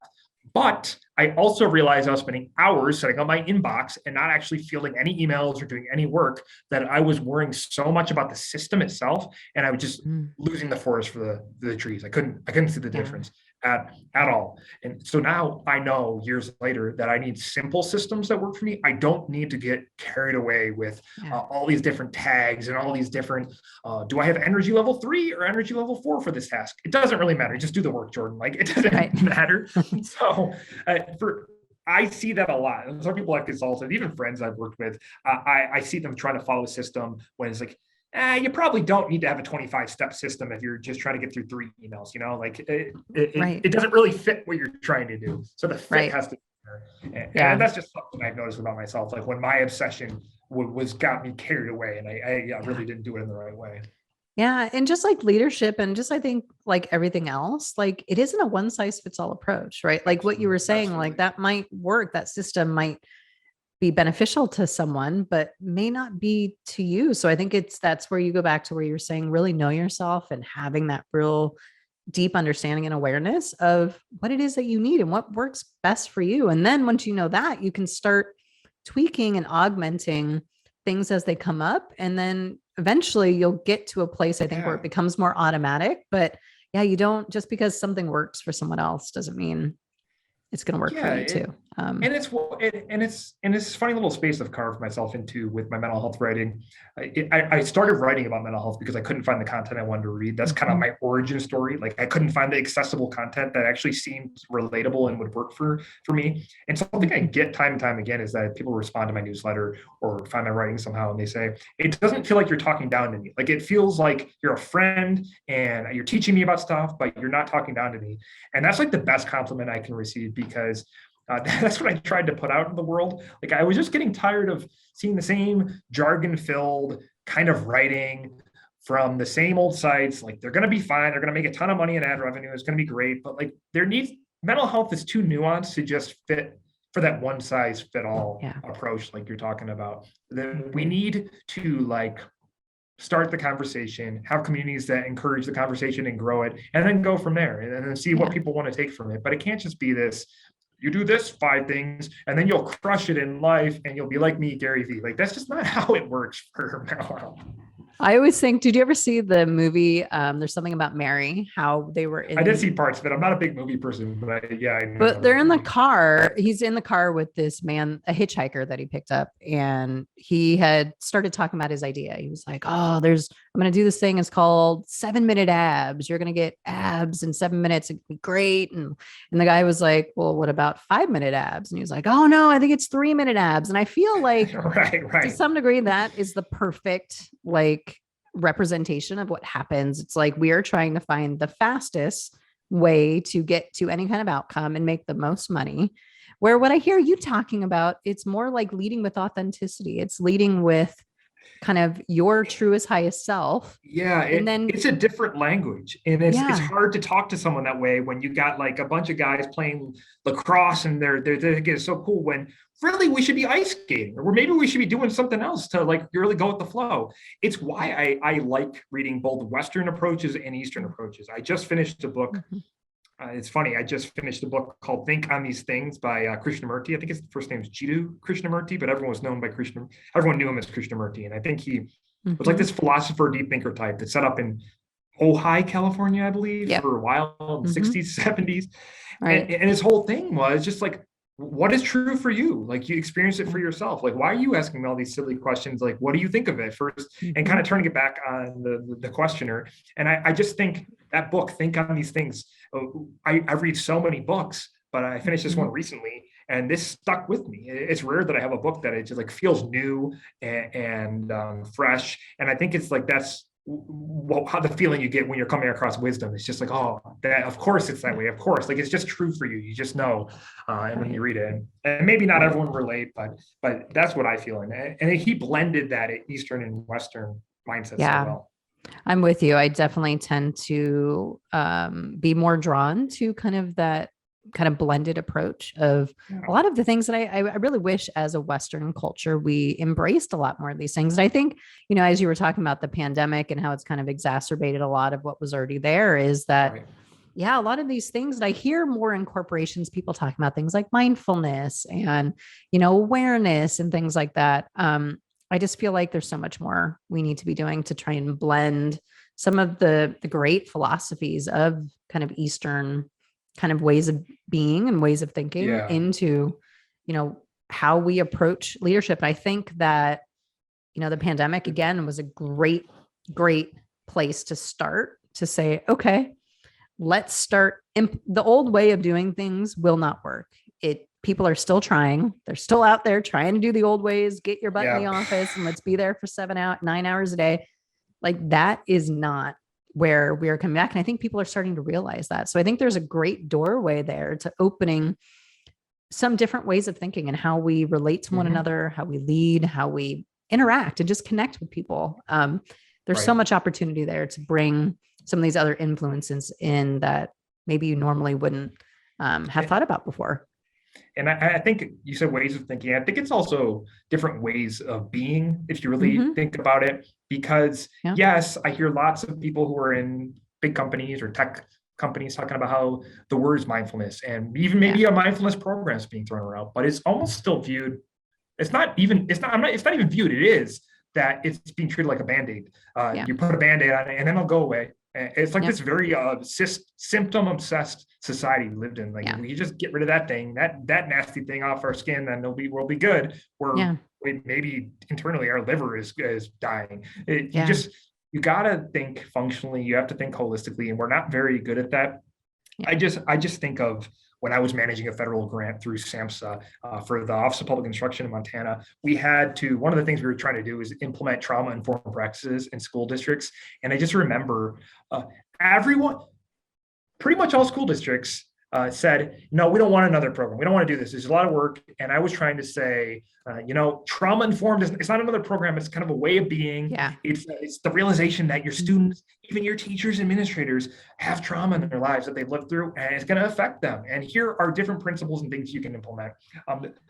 But I also realized I was spending hours setting up my inbox and not actually fielding any emails or doing any work, that I was worrying so much about the system itself, and I was just losing the forest for the trees. I couldn't see the difference at all. And so now I know years later that I need simple systems that work for me. I don't need to get carried away with all these different tags and all these different, do I have energy level 3 or energy level 4 for this task? It doesn't really matter. Just do the work, Jordan. Like, it doesn't matter. So I see that a lot. And some people I've consulted, even friends I've worked with, I see them trying to follow a system when it's like, you probably don't need to have a 25-step system if you're just trying to get through 3 emails, like it doesn't really fit what you're trying to do. So the fit has to be there. And that's just something I've noticed about myself. Like, when my obsession was got me carried away, and I really didn't do it in the right way. Yeah. And just like leadership, and just, I think, like everything else, like, it isn't a one size fits all approach, right? Like what you were saying, like that might work, that system might be beneficial to someone, but may not be to you. So I think that's where you go back to where you're saying, really know yourself and having that real deep understanding and awareness of what it is that you need and what works best for you. And then once you know that, you can start tweaking and augmenting things as they come up. And then eventually you'll get to a place, I think, where it becomes more automatic. But yeah, you don't, just because something works for someone else doesn't mean it's going to work for you too. And it's this funny little space I've carved myself into with my mental health writing. I started writing about mental health because I couldn't find the content I wanted to read. That's kind of my origin story. Like, I couldn't find the accessible content that actually seemed relatable and would work for me. And something I get time and time again is that people respond to my newsletter or find my writing somehow, and they say, it doesn't feel like you're talking down to me. Like, it feels like you're a friend and you're teaching me about stuff, but you're not talking down to me. And that's like the best compliment I can receive, because that's what I tried to put out in the world. Like, I was just getting tired of seeing the same jargon-filled kind of writing from the same old sites. Like, they're going to be fine. They're going to make a ton of money in ad revenue. It's going to be great. But like, mental health is too nuanced to just fit for that one size fit all approach, like you're talking about. We need to like start the conversation, have communities that encourage the conversation and grow it, and then go from there, and then see what people want to take from it. But it can't just be this, you do this 5 things and then you'll crush it in life and you'll be like me, Gary Vee. Like, that's just not how it works for mental health. I always think, did you ever see the movie? There's something about Mary, how they were I did see parts of it. I'm not a big movie person, but but they're in the car. He's in the car with this man, a hitchhiker that he picked up, and he had started talking about his idea. He was like, I'm going to do this thing. It's called 7-minute abs. You're going to get abs in 7 minutes. It'd be great. And the guy was like, well, what about 5-minute abs? And he was like, oh no, I think it's 3-minute abs. And I feel like to some degree, that is the perfect, like, representation of what happens. It's like, we are trying to find the fastest way to get to any kind of outcome and make the most money. Where what I hear you talking about, it's more like leading with authenticity. It's leading with kind of your truest, highest self. Yeah. And then it's a different language, and it's hard to talk to someone that way when you got like a bunch of guys playing lacrosse and they're thinking it's so cool, when really we should be ice skating, or maybe we should be doing something else to like really go with the flow. It's why I like reading both Western approaches and Eastern approaches. I just finished a book. It's funny. I just finished a book called Think on These Things by Krishnamurti. I think his first name is Jiddu Krishnamurti, but everyone was known by everyone knew him as Krishnamurti. And I think he was like this philosopher, deep thinker type that set up in Ojai, California, I believe, for a while in the 60s, 70s. Right. And his whole thing was just like, what is true for you? Like, you experience it for yourself. Like, why are you asking me all these silly questions? Like, what do you think of it first? And kind of turning it back on the questioner. And I just think that book, Think on These Things, I read so many books, but I finished this one recently, and this stuck with me. It's rare that I have a book that it just like feels new and fresh. And I think it's like, that's how the feeling you get when you're coming across wisdom. It's just like, oh, that of course it's that way. Of course, like it's just true for you. You just know, and when you read it, and maybe not everyone relate, but that's what I feel. And he blended that Eastern and Western mindset so Yeah. well. I'm with you. I definitely tend to be more drawn to kind of that kind of blended approach of a Yeah. lot of the things that I really wish as a Western culture we embraced a lot more of these things. And I think, as you were talking about the pandemic and how it's kind of exacerbated a lot of what was already there, is that, Right. yeah, a lot of these things that I hear more in corporations, people talking about things like mindfulness and, awareness and things like that. I just feel like there's so much more we need to be doing to try and blend some of the great philosophies of kind of Eastern kind of ways of being and ways of thinking Yeah. into, how we approach leadership. And I think that, the pandemic again was a great, great place to start to say, okay, let's start. The old way of doing things will not work. People are still trying. They're still out there trying to do the old ways, get your butt in the Yeah. office and let's be there for 9 hours a day. Like that is not where we are coming back. And I think people are starting to realize that. So I think there's a great doorway there to opening some different ways of thinking and how we relate to one Mm-hmm. another, how we lead, how we interact and just connect with people. There's so Right. much opportunity there to bring some of these other influences in that maybe you normally wouldn't have thought about before. And I think you said ways of thinking. I think it's also different ways of being, if you really Mm-hmm. think about it. Because Yeah. yes, I hear lots of people who are in big companies or tech companies talking about how the word is mindfulness and even Yeah. maybe a mindfulness program is being thrown around, but it's almost still viewed. It's not even viewed. It is that it's being treated like a band-aid. Yeah. You put a band-aid on it and then it'll go away. It's like Yep. this very symptom obsessed society we lived in. Like if Yeah. we just get rid of that thing, that nasty thing off our skin, then we'll be good. Or Yeah. maybe internally our liver is dying. Yeah. You gotta think functionally. You have to think holistically, and we're not very good at that. Yeah. I just think of when I was managing a federal grant through SAMHSA for the Office of Public Instruction in Montana. One of the things we were trying to do is implement trauma-informed practices in school districts. And I just remember everyone, pretty much all school districts said, no, we don't want another program. We don't want to do this. There's a lot of work. And I was trying to say, trauma informed it's not another program. It's kind of a way of being. Yeah. It's the realization that your students, even your teachers, administrators have trauma in their lives that they've lived through, and it's going to affect them. And here are different principles and things you can implement.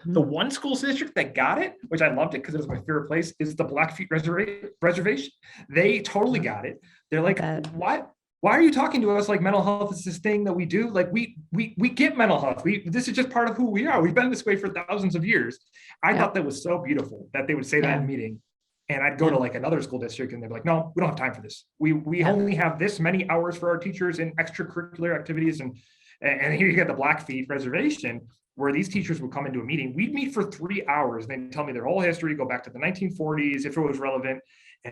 The one school district that got it, which I loved it because it was my favorite place, is the Blackfeet Reservation. They totally got it. They're like, what? Why are you talking to us like mental health is this thing that we do? Like we get mental health. This is just part of who we are. We've been this way for thousands of years. I thought that was so beautiful that they would say that in a meeting. And I'd go to like another school district and they'd be like, no, we don't have time for this. We only have this many hours for our teachers in extracurricular activities. And here you get the Blackfeet Reservation where these teachers would come into a meeting. We'd meet for 3 hours. They'd tell me their whole history, go back to the 1940s if it was relevant,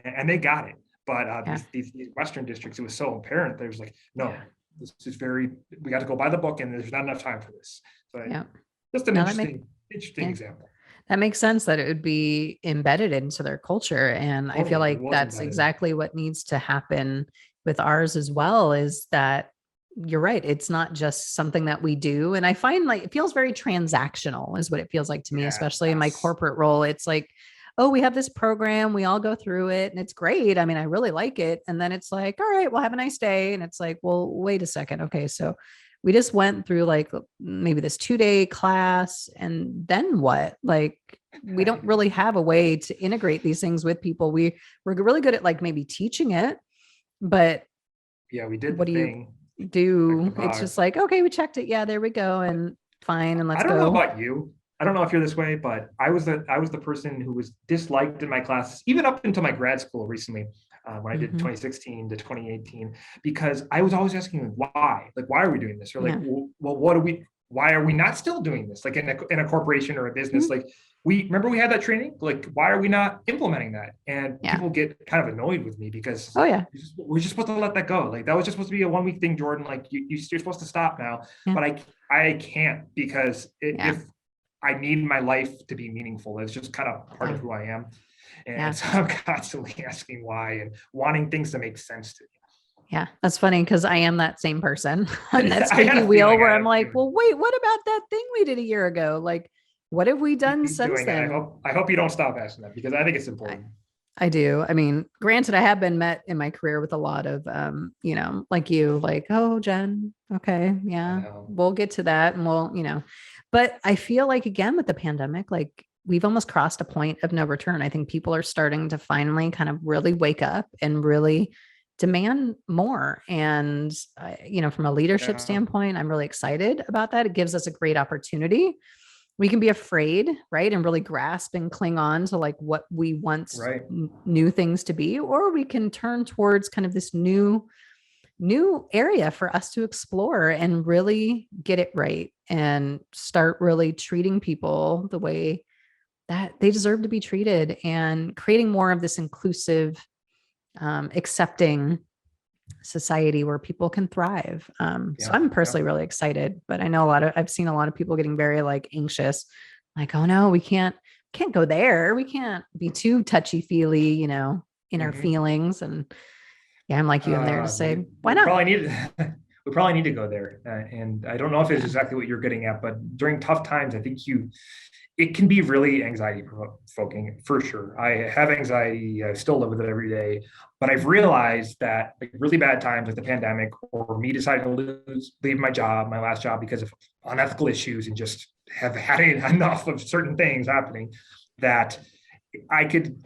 and they got it. But these Western districts, it was so apparent. There was like, no, this is we got to go by the book and there's not enough time for this. So just an interesting example. That makes sense that it would be embedded into their culture. And I feel like that's exactly what needs to happen with ours as well, is that you're right. It's not just something that we do. And I find like it feels very transactional is what it feels like to me, especially in my corporate role. It's like, oh, we have this program, we all go through it and it's great. I mean, I really like it. And then it's like, all right, well, have a nice day. And it's like, well, wait a second. Okay. So we just went through like maybe this 2-day class and then what? Like, we don't really have a way to integrate these things with people. We're really good at like maybe teaching it, but we did. What do you do? It's just like, okay, we checked it. Yeah, there we go. And fine. And let's go. I don't know about you. I don't know if you're this way, but I was the person who was disliked in my classes, even up until my grad school recently, when I did 2016 to 2018, because I was always asking why, like, why are we doing this? Or like, well, why are we not still doing this? Like in a corporation or a business, like we had that training, like, why are we not implementing that? And people get kind of annoyed with me because we're just supposed to let that go. Like that was just supposed to be a 1-week thing, Jordan. Like you're supposed to stop now, but I can't because if I need my life to be meaningful. It's just kind of part Yeah. of who I am. Yeah. And so I'm constantly asking why and wanting things to make sense to Yeah. That's funny because I am that same person on me. that I had squeaky a wheel feeling. I where had I'm a like, feeling. well, wait, what about that thing we did a year ago? Like, what have we done Keep since doing it. then? I hope you don't stop asking that because I think it's I, important. I do. I mean, granted, I have been met in my career with a lot of, like you, like, oh, Jen, okay, I yeah, know. we'll get to that. And but I feel like, again, with the pandemic, like we've almost crossed a point of no return. I think people are starting to finally kind of really wake up and really demand more. And, from a leadership Yeah. standpoint, I'm really excited about that. It gives us a great opportunity. We can be afraid, right? And really grasp and cling on to like what we want Right. new things to be, or we can turn towards kind of this new area for us to explore and really get it right and start really treating people the way that they deserve to be treated and creating more of this inclusive, accepting society where people can thrive. So Yeah. I'm Yeah. personally really excited, but I know I've seen a lot of people getting very like anxious, like, oh no, we can't go there. We can't be too touchy feely, in our Hmm. feelings. And yeah, I'm like you. I'm there to say, why not? Probably need we probably need to go there. And I don't know if it's Yeah. exactly what you're getting at, but during tough times, I think it can be really anxiety provoking for sure. I have anxiety. I still live with it every day, but I've realized that like really bad times like the pandemic or me deciding to leave my job, my last job because of unethical issues and just have had enough of certain things happening that I could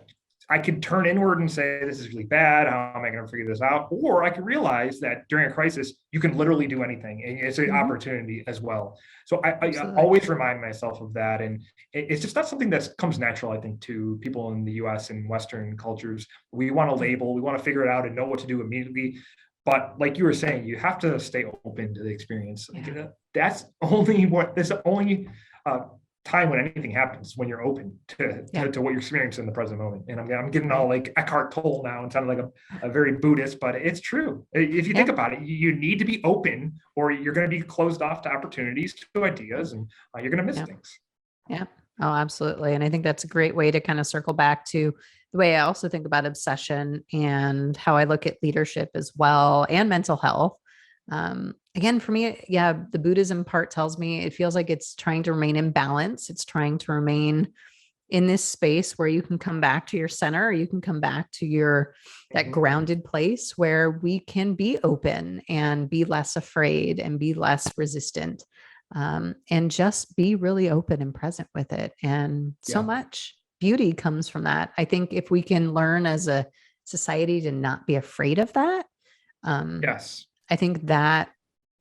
I could turn inward and say, this is really bad. How am I going to figure this out? Or I could realize that during a crisis, you can literally do anything. And it's an Mm-hmm. opportunity as well. So I Absolutely. always remind myself of that. And it's just not something that comes natural, I think, to people in the US and Western cultures. We want to label, we want to figure it out and know what to do immediately. But like you were saying, you have to stay open to the experience. Yeah. That's only what this only time when anything happens when you're open Yeah. to what you're experiencing in the present moment. And I'm getting all Right. like Eckhart Tolle now and sounding like a very Buddhist, but it's true. If you think Yeah. about it, you need to be open or you're going to be closed off to opportunities, to ideas, and you're going to miss Yeah. things. Yeah. Oh, absolutely. And I think that's a great way to kind of circle back to the way I also think about obsession and how I look at leadership as well and mental health. Again, for me, yeah, the Buddhism part tells me it feels like it's trying to remain in balance. It's trying to remain in this space where you can come back to your center, or you can come back to that Mm-hmm. grounded place where we can be open and be less afraid and be less resistant, and just be really open and present with it. And so Yeah. much beauty comes from that. I think if we can learn as a society to not be afraid of that, um, Yes. I think that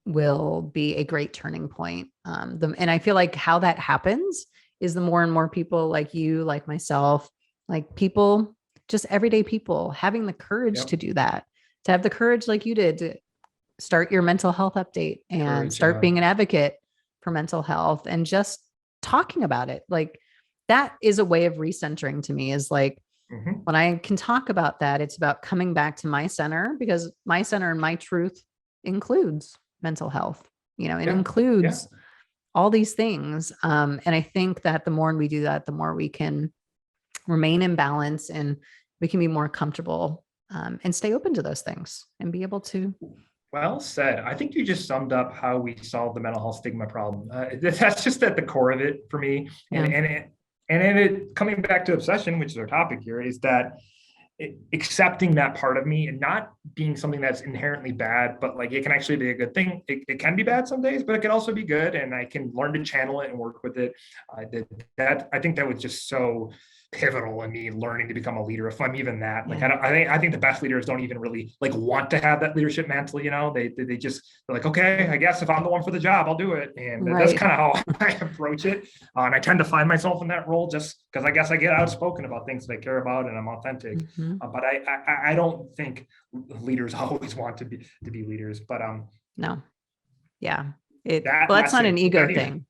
will be a great turning point. And I feel like how that happens is the more and more people like you, like myself, like people, just everyday people having the courage Yep. to do that, to have the courage like you did to start your mental health update and Courage. start Yeah. being an advocate for mental health and just talking about it. Like that is a way of recentering to me, is like Mm-hmm. when I can talk about that, it's about coming back to my center, because my center and my truth includes mental health. It Yeah. Yeah. includes all these things. And I think that the more we do that, the more we can remain in balance and we can be more comfortable, and stay open to those things and be able to. Well said. I think you just summed up how we solve the mental health stigma problem. That's just at the core of it for me. And Yeah. coming back to obsession, which is our topic here, is that accepting that part of me and not being something that's inherently bad, but like it can actually be a good thing. It can be bad some days, but it can also be good, and I can learn to channel it and work with it. That I think that was just so pivotal in me learning to become a leader. If I'm even that, like Yeah. I think the best leaders don't even really like want to have that leadership mantle. They just, they're like, okay, I guess if I'm the one for the job, I'll do it. And that's Right. kind of how I approach it. And I tend to find myself in that role just because I guess I get outspoken about things that I care about and I'm authentic. Mhm. But I don't think leaders always want to be leaders. But No. Yeah. Well, that that's not an lesson, ego I mean, thing.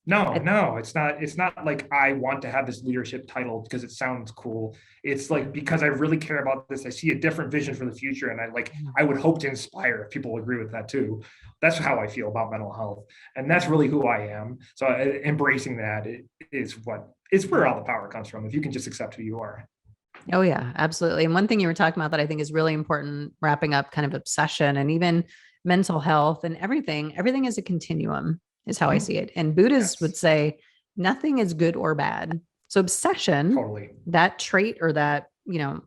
No, it's not like I want to have this leadership title because it sounds cool. It's like because I really care about this. I see a different vision for the future, and I would hope to inspire if people agree with that too. That's how I feel about mental health, and that's really who I am. So embracing that is what it's where all the power comes from. If you can just accept who you are. Oh yeah, absolutely. And one thing you were talking about that I think is really important, wrapping up kind of obsession and even mental health and everything is a continuum, is how I Mhm. see it. And Buddhists would Yes, say nothing is good or bad. So obsession, totally. that trait or that,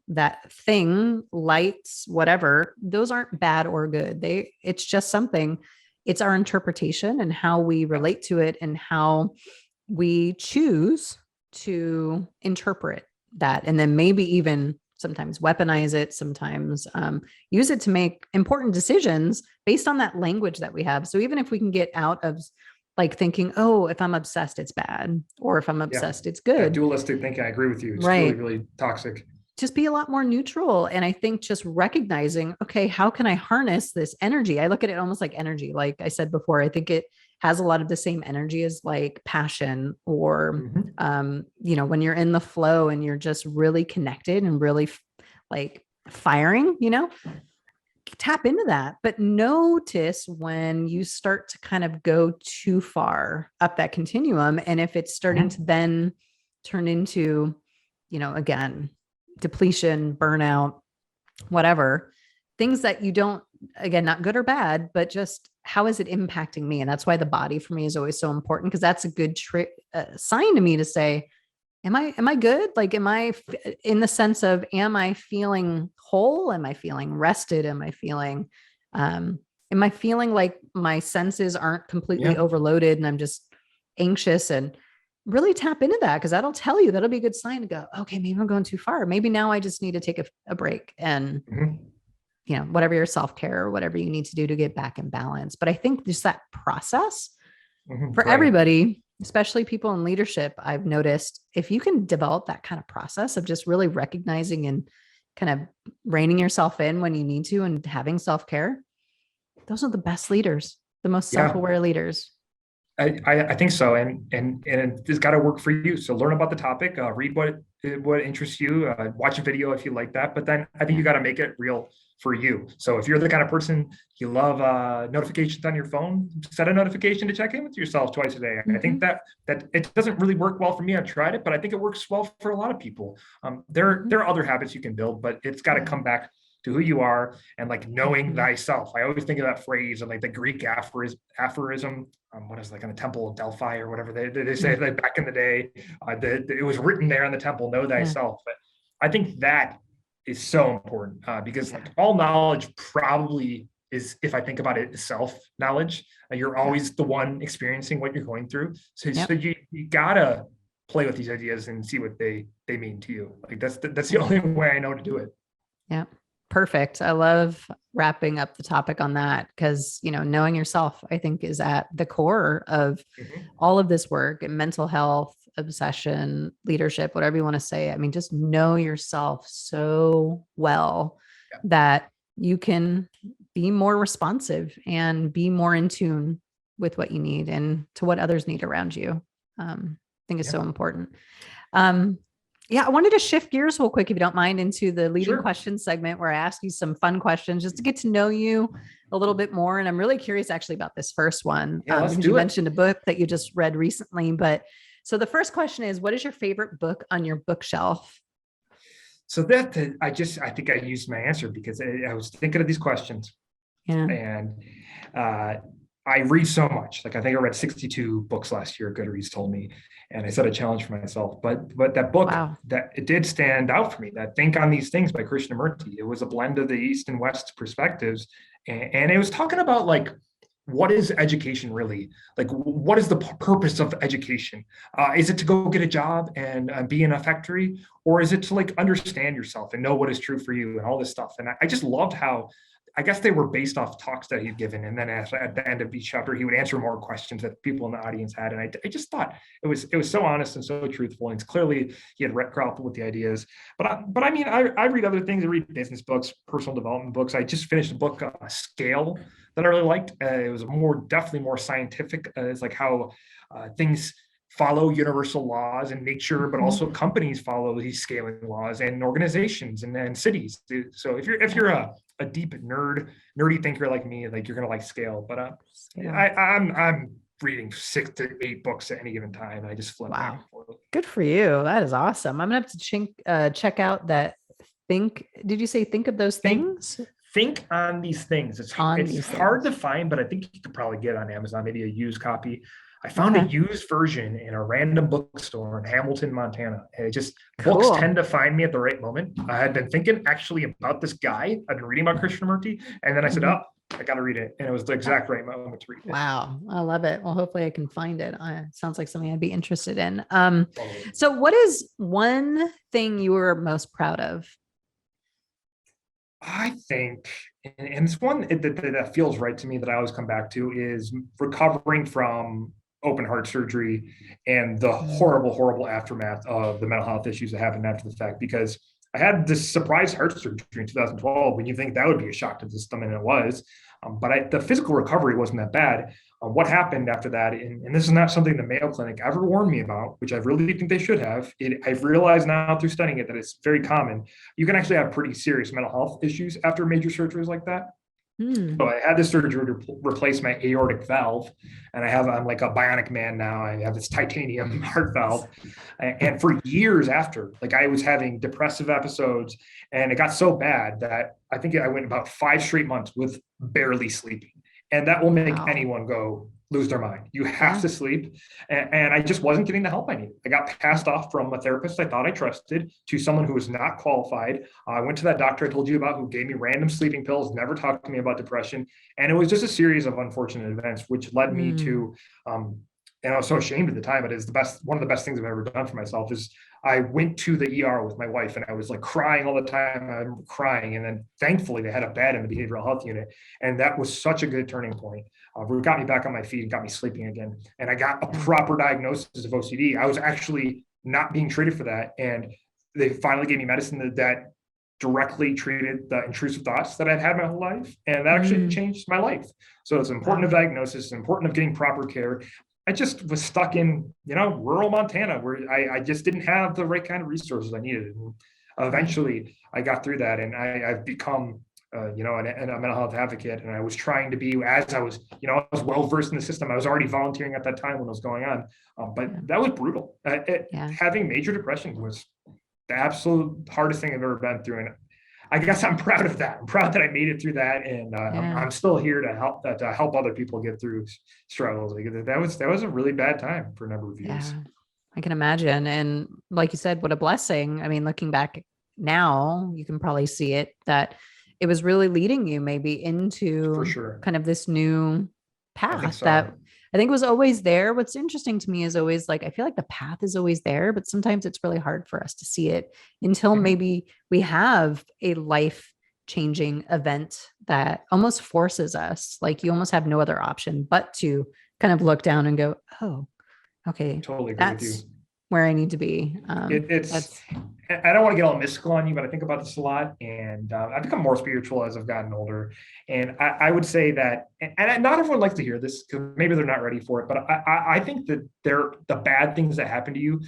that thing, lights, whatever, those aren't bad or good. It's just something, it's our interpretation and how we Yep. relate to it and how we choose to interpret that, and then maybe even sometimes weaponize it, sometimes use it to make important decisions based on that language that we have. So even if we can get out of like thinking, oh, if I'm obsessed it's bad, or if I'm Yeah. obsessed it's That good, dualistic thinking, I agree with you. It's really, right, really toxic. just be a lot more neutral. And I think just recognizing, okay, how can I harness this energy? I look at it almost like energy. Like I said before, I think it has a lot of the same energy as like passion or, Mhm. when you're in the flow and you're just really connected and really like firing, tap into that. But notice when you start to kind of go too far up that continuum. And if it's starting Mhm. to then turn into, again, depletion, burnout, whatever, things that you don't, again, not good or bad, but just how is it impacting me? And that's why the body for me is always so important, because that's a good sign to me to say, am I good? Like, in the sense of, am I feeling whole? Am I feeling rested? Um, am I feeling like my senses aren't completely Yeah. overloaded and I'm just anxious? And really tap into that, because that'll be a good sign to go, okay, maybe I'm going too far. Maybe now I just need to take a break and, Mhm. whatever your self-care or whatever you need to do to get back in balance. But I think just that process Mhm. for Right. everybody, especially people in leadership, I've noticed if you can develop that kind of process of just really recognizing and kind of reining yourself in when you need to and having self care, those are the best leaders, the most self Yeah. aware leaders. I think so, and it's got to work for you. So learn about the topic, read what interests you, watch a video if you like that. But then I think Yeah. you got to make it real for you. So if you're the kind of person you love notifications on your phone, set a notification to check in with yourself twice a day. I think Mm-hmm. that it doesn't really work well for me. I've tried it, but I think it works well for a lot of people. There are other habits you can build, but it's got to Yeah. come back to who you are and like knowing Mm-hmm. thyself. I always think of that phrase and like the Greek aphorism. What is like in the Temple of Delphi or whatever they say Yeah. that back in the day, it was written there in the temple, know Yeah. thyself. But I think that is so important because like Exactly. all knowledge probably is, if I think about it, self knowledge. You're Yeah. always the one experiencing what you're going through. So Yep. you gotta play with these ideas and see what they mean to you. Like that's the Yeah. only way I know to do it. Yeah. Perfect. I love wrapping up the topic on that because, knowing yourself, I think, is at the core of Mhm. all of this work and mental health, obsession, leadership, whatever you want to say. I mean, just know yourself so well Yeah. that you can be more responsive and be more in tune with what you need and to what others need around you. I think is Yeah. so important. Um, yeah, I wanted to shift gears real quick, if you don't mind, into the leading Sure. questions segment where I ask you some fun questions just to get to know you a little bit more. And I'm really curious actually about this first one Yeah, let's because you do it. mentioned a book that you just read recently. But so the first question is, what is your favorite book on your bookshelf? So I think I used my answer because I was thinking of these questions Yeah. and uh, I read so much. Like I think I read 62 books last year. Goodreads told me, and I set a challenge for myself. But that book Wow. that it did stand out for me. That Think on These Things by Krishnamurti. It was a blend of the East and West perspectives, and it was talking about like what is education really like what is the purpose of education is it to go get a job and be in a factory or is it to like understand yourself and know what is true for you and all this stuff and I just loved how I guess they were based off talks that he'd given. And then at the end of each chapter, he would answer more questions that people in the audience had. And I just thought it was so honest and so truthful. And it's clearly he had grappled with the ideas. But I mean, I read other things. I read business books, personal development books. I just finished a book, Scale, that I really liked. It was definitely more scientific. It's like how things follow universal laws in nature, but also companies follow these scaling laws, and organizations and cities. So if you're a deep nerdy thinker like me, like you're gonna like Scale. But I'm reading 6 to 8 books at any given time. And I just flip back Wow. and forth. Good for you. That is awesome. I'm gonna have to check out that did you say think of those Think things think on these things. It's on it's these hard to things? find, but I think you could probably get it on Amazon, maybe a used copy. I found a Okay. used version in a random bookstore in Hamilton, Montana. And it just books Cool. tend to find me at the right moment. I had been thinking actually about this guy. I've been reading about Krishnamurti, and then I said, Mhm. "Oh, I got to read it," and it was the exact right moment to read it. Wow. I love it. Well, hopefully I can find it. Sounds like something I'd be interested in. Totally. So what is one thing you were most proud of? I think, and it's one that feels right to me that I always come back to is recovering from open heart surgery and the Mm, horrible, horrible aftermath of the mental health issues that happened after the fact. Because I had this surprise heart surgery in 2012 when you think that would be a shock to the system, and it was. But the physical recovery wasn't that bad. What happened after that, and this is not something the Mayo Clinic ever warned me about, which I really think they should have. I've realized now through studying it that it's very common. You can actually have pretty serious mental health issues after major surgeries like that. So mm, I had this surgery to replace my aortic valve, and I'm like a bionic man now. I have this titanium heart valve, and for years after, like I was having depressive episodes, and it got so bad that I think I went about 5 straight months with barely sleeping, and that will make wow. anyone go lose their mind. You have Yeah. to sleep, and I just wasn't getting the help I needed. I got Yeah. passed off from a therapist I thought I trusted to someone who was not qualified. I went to that doctor I told you about who gave me random sleeping pills, never talked to me about depression. And it was just a series of unfortunate events, which led me Mm, to, and I was so ashamed at the time, but it's one of the best things I've ever done for myself is I went to the ER with my wife and I was like crying all the time. I'm crying. And then thankfully they had a bed in the behavioral health unit. And that was such a good turning point. It got me back on my feet and got me sleeping again. And I got a yeah. proper diagnosis of OCD. I was actually not being treated for that. And they finally gave me medicine that directly treated the intrusive thoughts that I'd had my whole life. And that actually Mm, changed my life. So it's important wow. of diagnosis, it's important of getting proper care. I just was stuck in, rural Montana where I just didn't have the right kind of resources I needed. And Right. eventually I got through that and I've become, a mental health advocate. And I was trying to be, as I was well versed in the system. I was already volunteering at that time when it was going on. But Yeah. that was brutal. Yeah. Having major depression was the absolute hardest thing I've ever been through. And I guess I'm proud of that. I'm proud that I made it through that, and Yeah. I'm still here to help other people get through struggles. Like, that was a really bad time for a number of years. Yeah. I can imagine. And like you said, what a blessing. I mean, looking back now, you can probably see it that it was really leading you maybe For into sure, kind of this new I think path that so. I think was always there. What's interesting to me is always like, I feel like the path is always there, but sometimes it's really hard for us to see it until Mhm. maybe we have a life changing event that almost forces us, like you almost have no other option but to kind of look down and go, oh, okay, Totally agree with you. that's where I need to be. It's That's I don't want to get all mystical on you, but I think about this a lot, and I've become more spiritual as I've gotten older. And I would say that, and not everyone likes to hear this because maybe they're not ready for it, but I think that the bad things that happen to you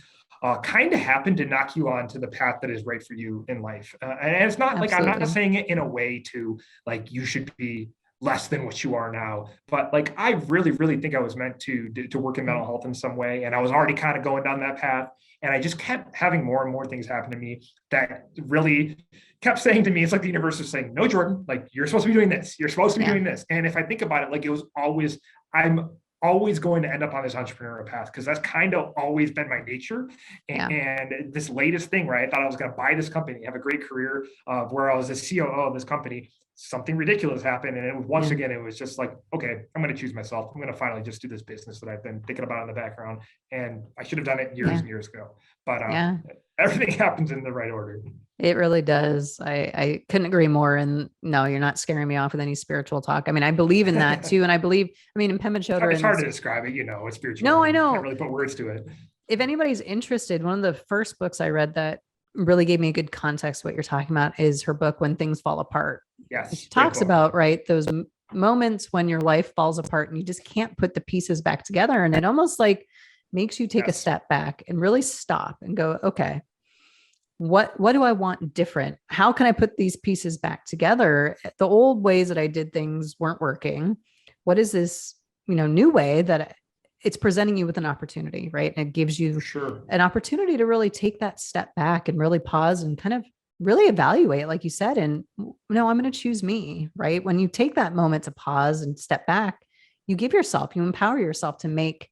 kind of happen to knock you onto the path that is right for you in life. And it's not like I'm not absolutely. saying it in a way to like you should be less than what you are now, but like I really really think I was meant to work in mental health in some way, and I was already kind of going down that path, and I just kept having more and more things happen to me that really kept saying to me, it's like the universe is saying, no, Jordan, like you're supposed to be doing this. You're supposed to be Yeah. doing this. And if I think about it, like it was always, I'm always going to end up on this entrepreneurial path because that's kind of always been my nature. Yeah. And this latest thing, right? I thought I was going to buy this company, have a great career where I was the COO of this company. Something ridiculous happened. And once Yeah. again, it was just like, okay, I'm going to choose myself. I'm going to finally just do this business that I've been thinking about in the background. And I should have done it years Yeah. and years ago. But Yeah. everything happens in the right order. It really does. I couldn't agree more. And no, you're not scaring me off with any spiritual talk. I mean, I believe in that too. And I believe, I mean, in Pema It's hard to Chodron's, describe it, with no, I spirituality. You can't know. really put words to it. If anybody's interested, one of the first books I read that really gave me a good context what you're talking about is her book When Things Fall Apart. And she Yes, great talks book. about, right, those moments when your life falls apart and you just can't put the pieces back together. And it almost like makes you take a Yes. step back and really stop and go, okay, what do I want different? How can I put these pieces back together? The old ways that I did things weren't working. What is this, new way that it's presenting you with an opportunity, right? And it gives For you sure. an opportunity to really take that step back and really pause and kind of really evaluate, like you said, and no, I'm going to choose me, right? When you take that moment to pause and step back, you empower yourself to make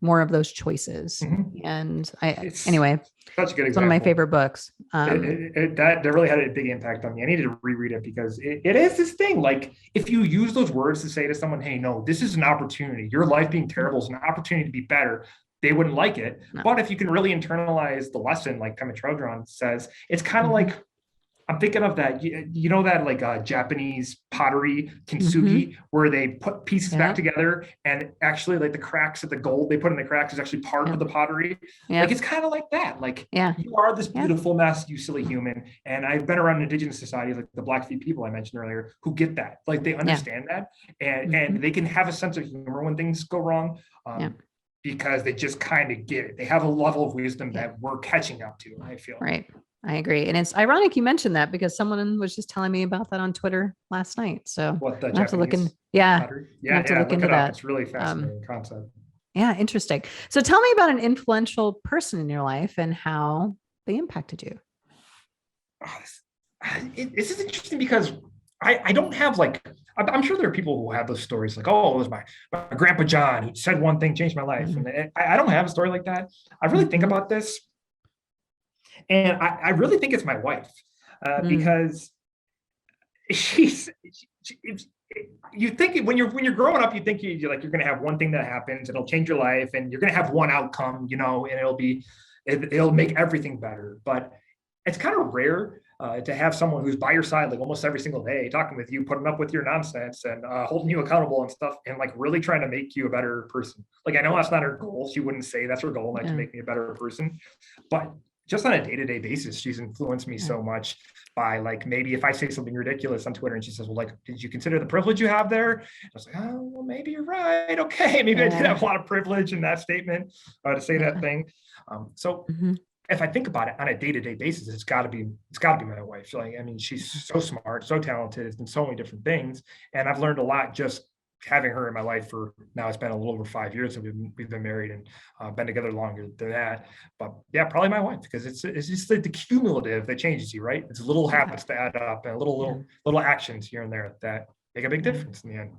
more of those choices. Mhm. And It's anyway, such a good it's one of my example. favorite books. That really had a big impact on me. I needed to reread it because it is this thing. Like if you use those words to say to someone, "Hey, no, this is an opportunity. Your life being terrible is an opportunity to be better," they wouldn't like it. No. But if you can really internalize the lesson, like Pema Chodron says, it's kind of Mm-hmm. like I'm thinking of that. You know that like Japanese pottery Mm-hmm. kintsugi where they put pieces back Yep. together, and actually like the cracks of the gold they put in the cracks is actually part of Yep. the pottery. Like it's Yep. kind of like that. Like Yeah. you are this Yeah. beautiful mess, you silly human. And I've been around indigenous societies like the Blackfeet people I mentioned earlier who get that. Like they Yeah. understand that, and Mm-hmm. they can have a sense of humor when things go wrong. Yeah. Because they just kind of get it. They have a level of wisdom Yeah. that we're catching up to, I feel. Right. I agree. And it's ironic you mentioned that because someone was just telling me about that on Twitter last night. So What the I'll have to look in. Japanese Yeah. pottery? I Yeah, have to yeah, look look into it up. that. It's really Um, fascinating concept. yeah. Interesting. So tell me about an influential person in your life and how they impacted you. Oh, this is interesting because I don't have like I'm sure there are people who have those stories like, oh, it was my grandpa John who said one thing changed my life, Mm-hmm. and I don't have a story like that. I really think Mm-hmm. about this, and I really think it's my wife Mm. because she's she, you think when you're growing up, you think you're going to have one thing that happens, and it'll change your life, and you're going to have one outcome, and it'll make everything better. But it's kind of rare to have someone who's by your side like almost every single day, talking with you, putting up with your nonsense, and holding you accountable and stuff, and like really trying to make you a better person. Like I know that's not her goal; she wouldn't say that's her goal, like to Yeah. make me a better person, but just on a day-to-day basis, she's influenced me Yeah. so much by like maybe if I say something ridiculous on Twitter and she says, well, like, did you consider the privilege you have there? I was like, oh, well, maybe you're right. Okay, maybe I did Yeah. have a lot of privilege in that statement to say that Yeah. thing. So Mm-hmm. if I think about it on a day-to-day basis, it's got to be my wife. Like, I mean, she's so smart, so talented in so many different things, and I've learned a lot just having her in my life for now. It's been a little over 5 years that we've been married and been together longer than that. But yeah, probably my wife because it's just the cumulative that changes you, right? It's little Yeah. habits that add up and little Yeah. little actions here and there that make a big Yeah. difference in the end.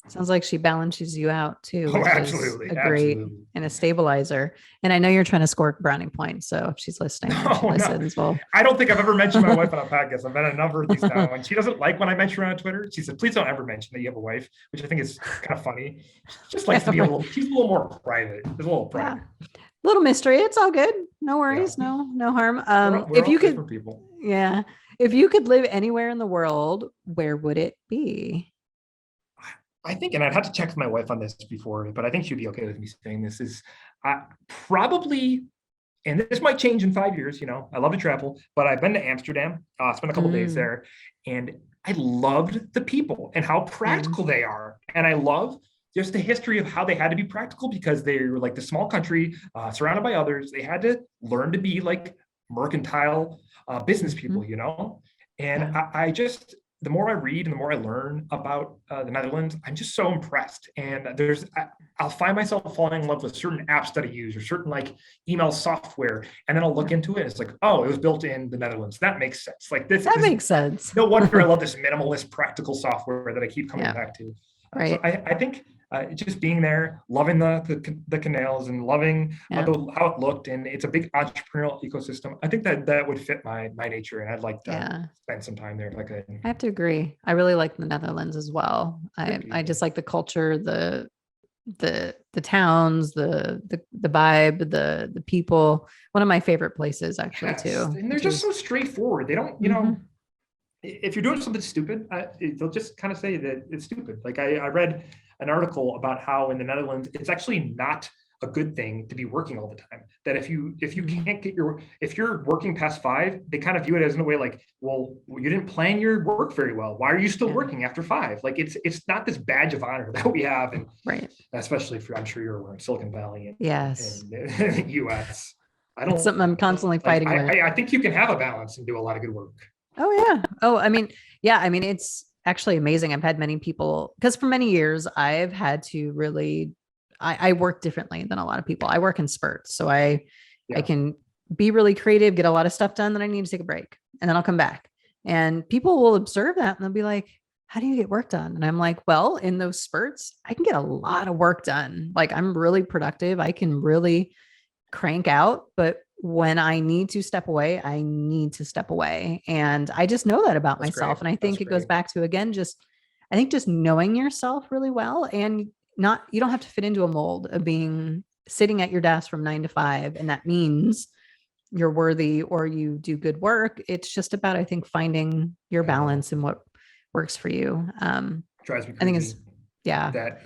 Sounds like she balances you out too, Oh, which is absolutely, a great absolutely. and a stabilizer. And I know you're trying to score brownie points. So if she's listening or she No, no. listens, well, I don't think I've ever mentioned my wife on a podcast. I've been on a number of these now, and she doesn't like when I mention her on Twitter. She said, "Please don't ever mention that you have a wife," which I think is kind of funny. She just likes to yeah, be a right. little. She's a little more private. She's a little Yeah. private. Little mystery. It's all good. No Yeah, worries. No harm. we're If all you could, different people. yeah, if you could live anywhere in the world, where would it be? I think, and I'd have to check with my wife on this before, but I think she'd be okay with me saying this. Is probably, and this might change in 5 years. I love to travel, but I've been to Amsterdam, spent a couple days Mm, there, and I loved the people and how yeah. practical they are, and I love just the history of how they had to be practical because they were like the small country surrounded by others. They had to learn to be like mercantile business Mm-hmm. people. And Yeah. I just the more I read and the more I learn about the Netherlands, I'm just so impressed. And I'll find myself falling in love with certain apps that I use or certain like email software, and then I'll look Yeah. into it. And it's like, oh, it was built in the Netherlands. That makes sense. Like this, That this makes sense. no wonder I love this minimalist, practical software that I keep coming Yeah. back to. So Right. I think just being there, loving the canals and loving Yeah. how it looked, and it's a big entrepreneurial ecosystem. I think that would fit my nature, and I'd like to Yeah. spend some time there if I could. I have to agree. I really like the Netherlands as well. Good I people. just like the culture, the the towns, the vibe, the people. One of my favorite places actually Yes, too, and they're which just is so straightforward. They don't, mhm, if you're doing something stupid, they'll just kind of say that it's stupid. Like I read an article about how in the Netherlands, it's actually not a good thing to be working all the time. That if you mhm. can't get your if you're working past 5, they kind of view it as in a way like, well, you didn't plan your work very well. Why are you still Yeah, working after 5? Like it's not this badge of honor that we have, and right. especially if I'm sure you're aware of Silicon Valley Yes. and US. I It's don't something I'm constantly like. fighting with. I think you can have a balance and do a lot of good work. Oh yeah. Oh, I mean, yeah, I mean, it's actually amazing. I've had many people because for many years I've had to really I work differently than a lot of people. I work in spurts. So I Yeah, can be really creative, get a lot of stuff done, then I need to take a break and then I'll come back. And people will observe that and they'll be like, how do you get work done? And I'm like, well, in those spurts, I can get a lot of work done. Like I'm really productive. I can really crank out, but when I need to step away, I need to step away. And I just know that about that's great. myself. And I That's think it goes great. back to, again, just, I think just knowing yourself really well and not, you don't have to fit into a mold of being sitting at your desk from 9 to 5. And that means you're worthy or you do good work. It's just about, I think, finding your I know. balance and what works for you. Drives me I think it's, crazy. yeah, That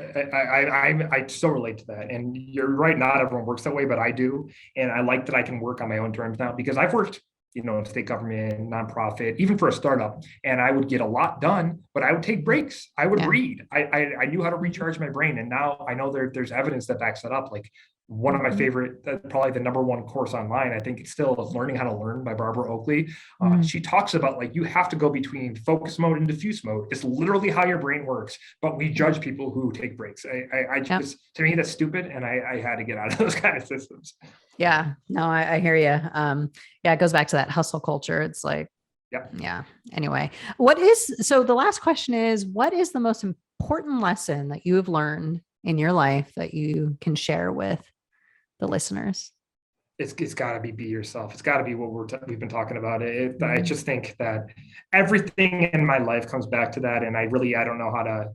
I still relate to that. And you're right, not everyone works that way, but I do. And I like that I can work on my own terms now because I've worked, in state government, nonprofit, even for a startup, and I would get a lot done, but I would take breaks. I would yeah. read. I knew how to Mhm. recharge my brain, and now I know there's evidence that backs that up. Like one of my Mhm. favorite, probably the number one course online, I think it's still Learning How to Learn by Barbara Oakley. Mhm. She talks about like you have to go between focus mode and diffuse mode. It's literally how your brain works, but we Yeah. judge people who take breaks. I Yeah. just, to me, that's stupid, and I had to get out of those kind of systems. Yeah, no, I hear you. Yeah, it goes back to that hustle culture. It's like, Yeah. yeah. Anyway, so the last question is, what is the most important lesson that you have learned in your life that you can share with the listeners? It's got to be yourself. It's got to be what we've been talking about. I Mhm. just think that everything in my life comes back to that, and I don't know how to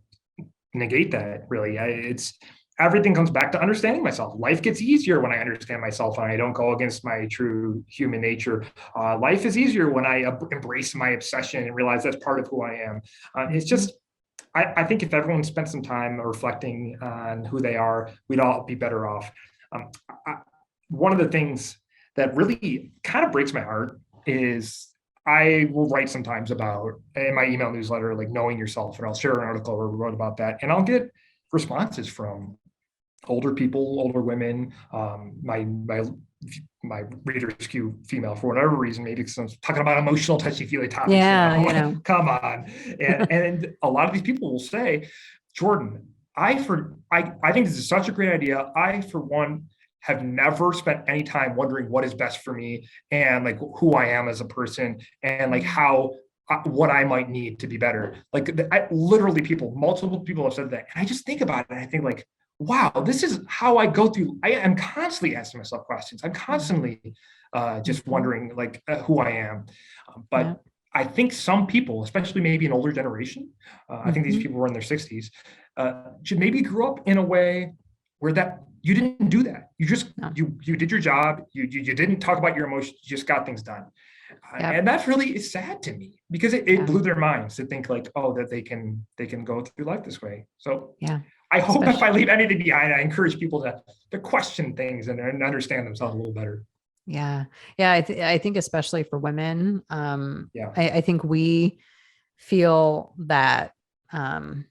negate that. Really, it's everything comes back to understanding myself. Life gets easier when I understand myself and I don't go against my true human nature. Life is easier when I embrace my obsession and realize that's part of who I am. It's Mhm. just I think if everyone spent some time reflecting on who they are, we'd all be better off. Um, I, One of the things that really kind of breaks my heart is I will write sometimes about in my email newsletter, like knowing yourself, and I'll share an article or wrote about that, and I'll get responses from older people, older women. My readers skew female for whatever reason, maybe because I'm talking about emotional, touchy feely topics Yeah, now. Come on, and a lot of these people will say, Jordan, I think this is such a great idea. I for one have never spent any time wondering what is best for me and like who I am as a person and like Mhm. how what I might need to be better. Like literally multiple people have said that. And I just think about it and I think like, wow, this is how I go through. I am constantly asking myself questions. I'm Mhm. constantly just Mhm. wondering like who I am. Yeah. But I think some people, especially maybe an older generation, I think these Mhm. people were in their 60s, should maybe grew up in a way where that you didn't do that. No. You did your job. You didn't talk about your emotions. You just got things done. Yep. And that really is sad to me because it Yeah. blew their minds to think like, oh, that they can go through life this way. So Yeah. I hope if I Especially. leave anything behind, I encourage people to question things and understand themselves a little better. Yeah. Yeah. I think especially for women, Yeah. I think we feel that, um,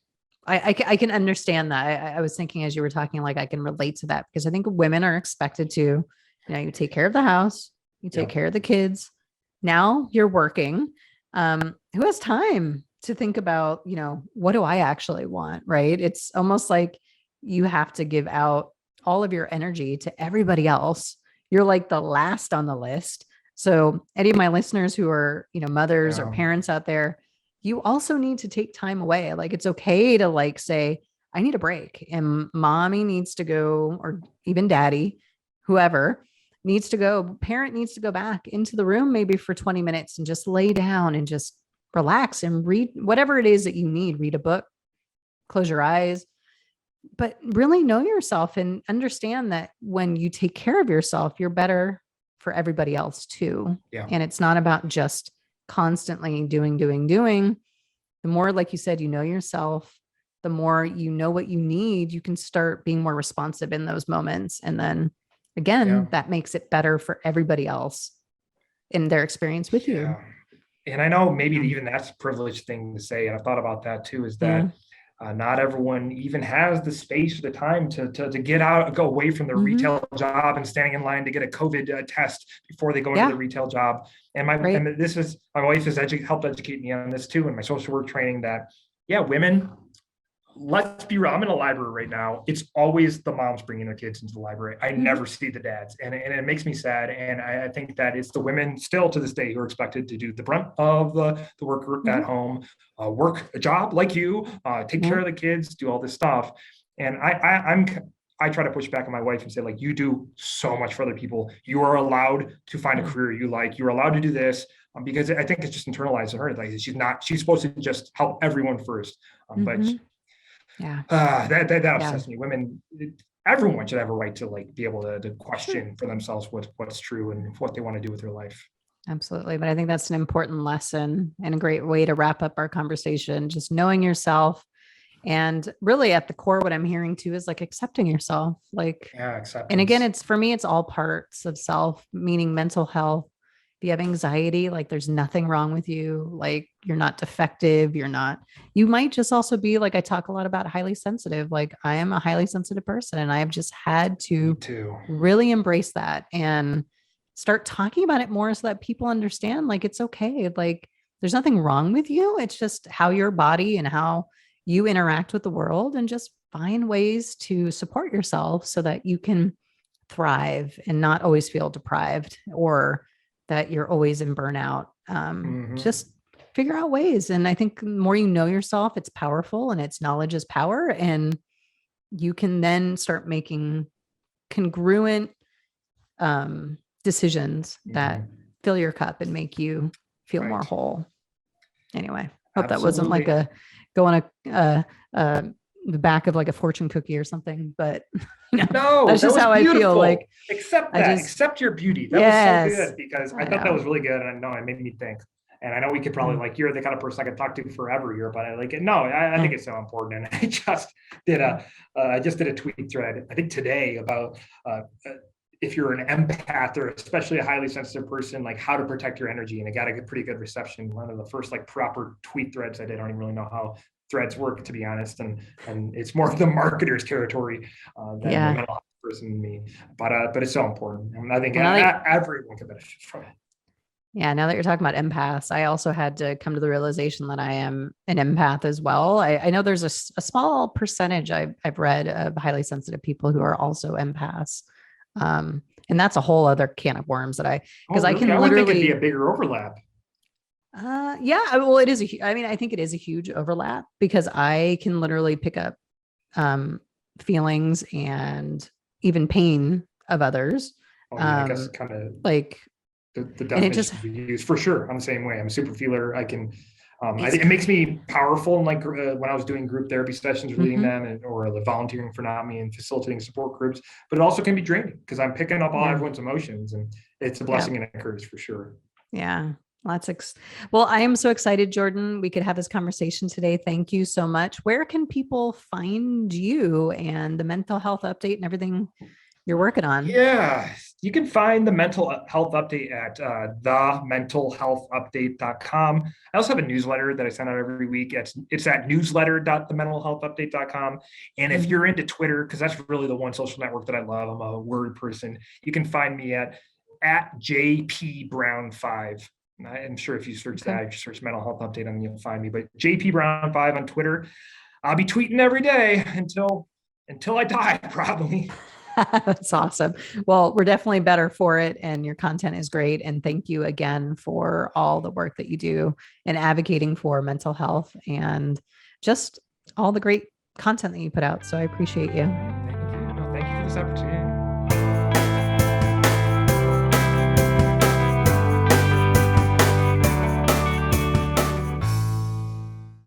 I can understand that. I was thinking as you were talking, like I can relate to that because I think women are expected to, you take care of the house, you take Yeah. care of the kids. Now you're working. Who has time to think about, what do I actually want? Right. It's almost like you have to give out all of your energy to everybody else. You're like the last on the list. So any of my listeners who are, mothers or Yeah. parents out there, you also need to take time away. Like it's okay to like say, I need a break and mommy needs to go, or even daddy, whoever needs to go, parent needs to go back into the room maybe for 20 minutes and just lay down and just relax and read whatever it is that you need. Read a book, close your eyes, but really know yourself and understand that when you take care of yourself, you're better for everybody else too. Yeah. And it's not about just constantly doing. The more, like you said, you know yourself, the more you know what you need, you can start being more responsive in those moments. And then Yeah. again, that makes it better for everybody else in their experience with you. Yeah. And I know maybe Yeah. even that's a privileged thing to say. And I've thought about that too, is Yeah. that not everyone even has the space or the time to get out, go away from their Mm-hmm. retail job and standing in line to get a COVID test before they go into the Yeah. retail job. And Right. my wife has helped educate me on this too in my social work training that, yeah, women, let's be real. I'm in a library right now. It's always the moms bringing their kids into the library. I Mm-hmm. never see the dads, and it makes me sad. And I think that it's the women still to this day who are expected to do the brunt of the work Mm-hmm. at home, work a job like you, take Yeah. care of the kids, do all this stuff. And I try to push back on my wife and say, like, you do so much for other people. You are allowed to find a Yeah. career you like. You're allowed to do this, because I think it's just internalized in her. Like, she's supposed to just help everyone first. But Mm-hmm. Yeah. that Yeah. upsets me. Women, everyone should have a right to like be able to Sure. question for themselves what's true and what they want to do with their life. Absolutely. But I think that's an important lesson and a great way to wrap up our conversation. Just knowing yourself. And really at the core, what I'm hearing too is like accepting yourself. Like, Yeah, and again, acceptance. it's for me, it's all parts of self, meaning mental health. If you have anxiety, like there's nothing wrong with you. Like you're not defective. You might just also be like, I talk a lot about highly sensitive. Like I am a highly sensitive person and I have just had Me to too. really embrace that and start talking about it more so that people understand like it's okay. Like there's nothing wrong with you. It's just how your body and how you interact with the world, and just find ways to support yourself so that you can thrive and not always feel deprived or that you're always in burnout. Mm-hmm. Just figure out ways. And I think the more you know yourself, it's powerful and it's knowledge is power. And you can then start making congruent decisions that Mm-hmm. fill your cup and make you feel more Right. whole. Anyway, hope that wasn't like Absolutely. a go on uh, the back of like a fortune cookie or something, but No, that's that just was how I feel. beautiful. Like Accept I that. just, Accept your beauty. That was so yes, good because I I thought that know. was really good. And I know it made me think. And I know we could probably Yeah. like you're the kind of person I could talk to forever here, but I like it. No, I Yeah. think it's so important. And did Yeah. a I just did a tweet thread I think today about if you're an empath or especially a highly sensitive person, like how to protect your energy. And I got a pretty good reception. One of the first like proper tweet threads I did. I don't even really know how threads work, to be honest. And it's more of the marketer's territory than the Yeah. mental health person in me. But it's so important. And I think Well, now that, everyone can benefit from it. yeah, now that you're talking about empaths, I also had to come to the realization that I am an empath as well. I know there's a small percentage I've read of highly sensitive people who are also empaths. And that's a whole other can of worms that Oh, because I really? I can would think it'd be a literally, bigger overlap. yeah, well, it is I mean, I think it is a huge overlap because I can literally pick up um, feelings and even pain of others. Oh, yeah, I guess Um, kind of like, the and it just, definitions we use for sure. I'm the same way. I'm a super feeler. I can, it's, it makes me powerful. And like when I was doing group therapy sessions, leading mm-hmm, them, or the volunteering for NAMI and facilitating support groups, but it also can be draining because I'm picking up all yeah, everyone's emotions, and it's a yeah, blessing and a curse for sure. yeah. Well, I am so excited, Jordan. We could have this conversation today. Thank you so much. Where can people find you and the mental health update and everything you're working on? Yeah, you can find the mental health update at thementalhealthupdate.com. I also have a newsletter that I send out every week. It's at newsletter.thementalhealthupdate.com. And if Mm-hmm. you're into Twitter, because that's really the one social network that I love, I'm a word person, you can find me at JP Brown 5. I'm sure if you search Okay. that, if you search mental health update, and you'll find me. But JP Brown 5 on Twitter. I'll be tweeting every day until I die, probably. That's awesome. Well, we're definitely better for it, and your content is great. And thank you again for all the work that you do in advocating for mental health and just all the great content that you put out. So I appreciate you. Thank you. No, thank you for this opportunity.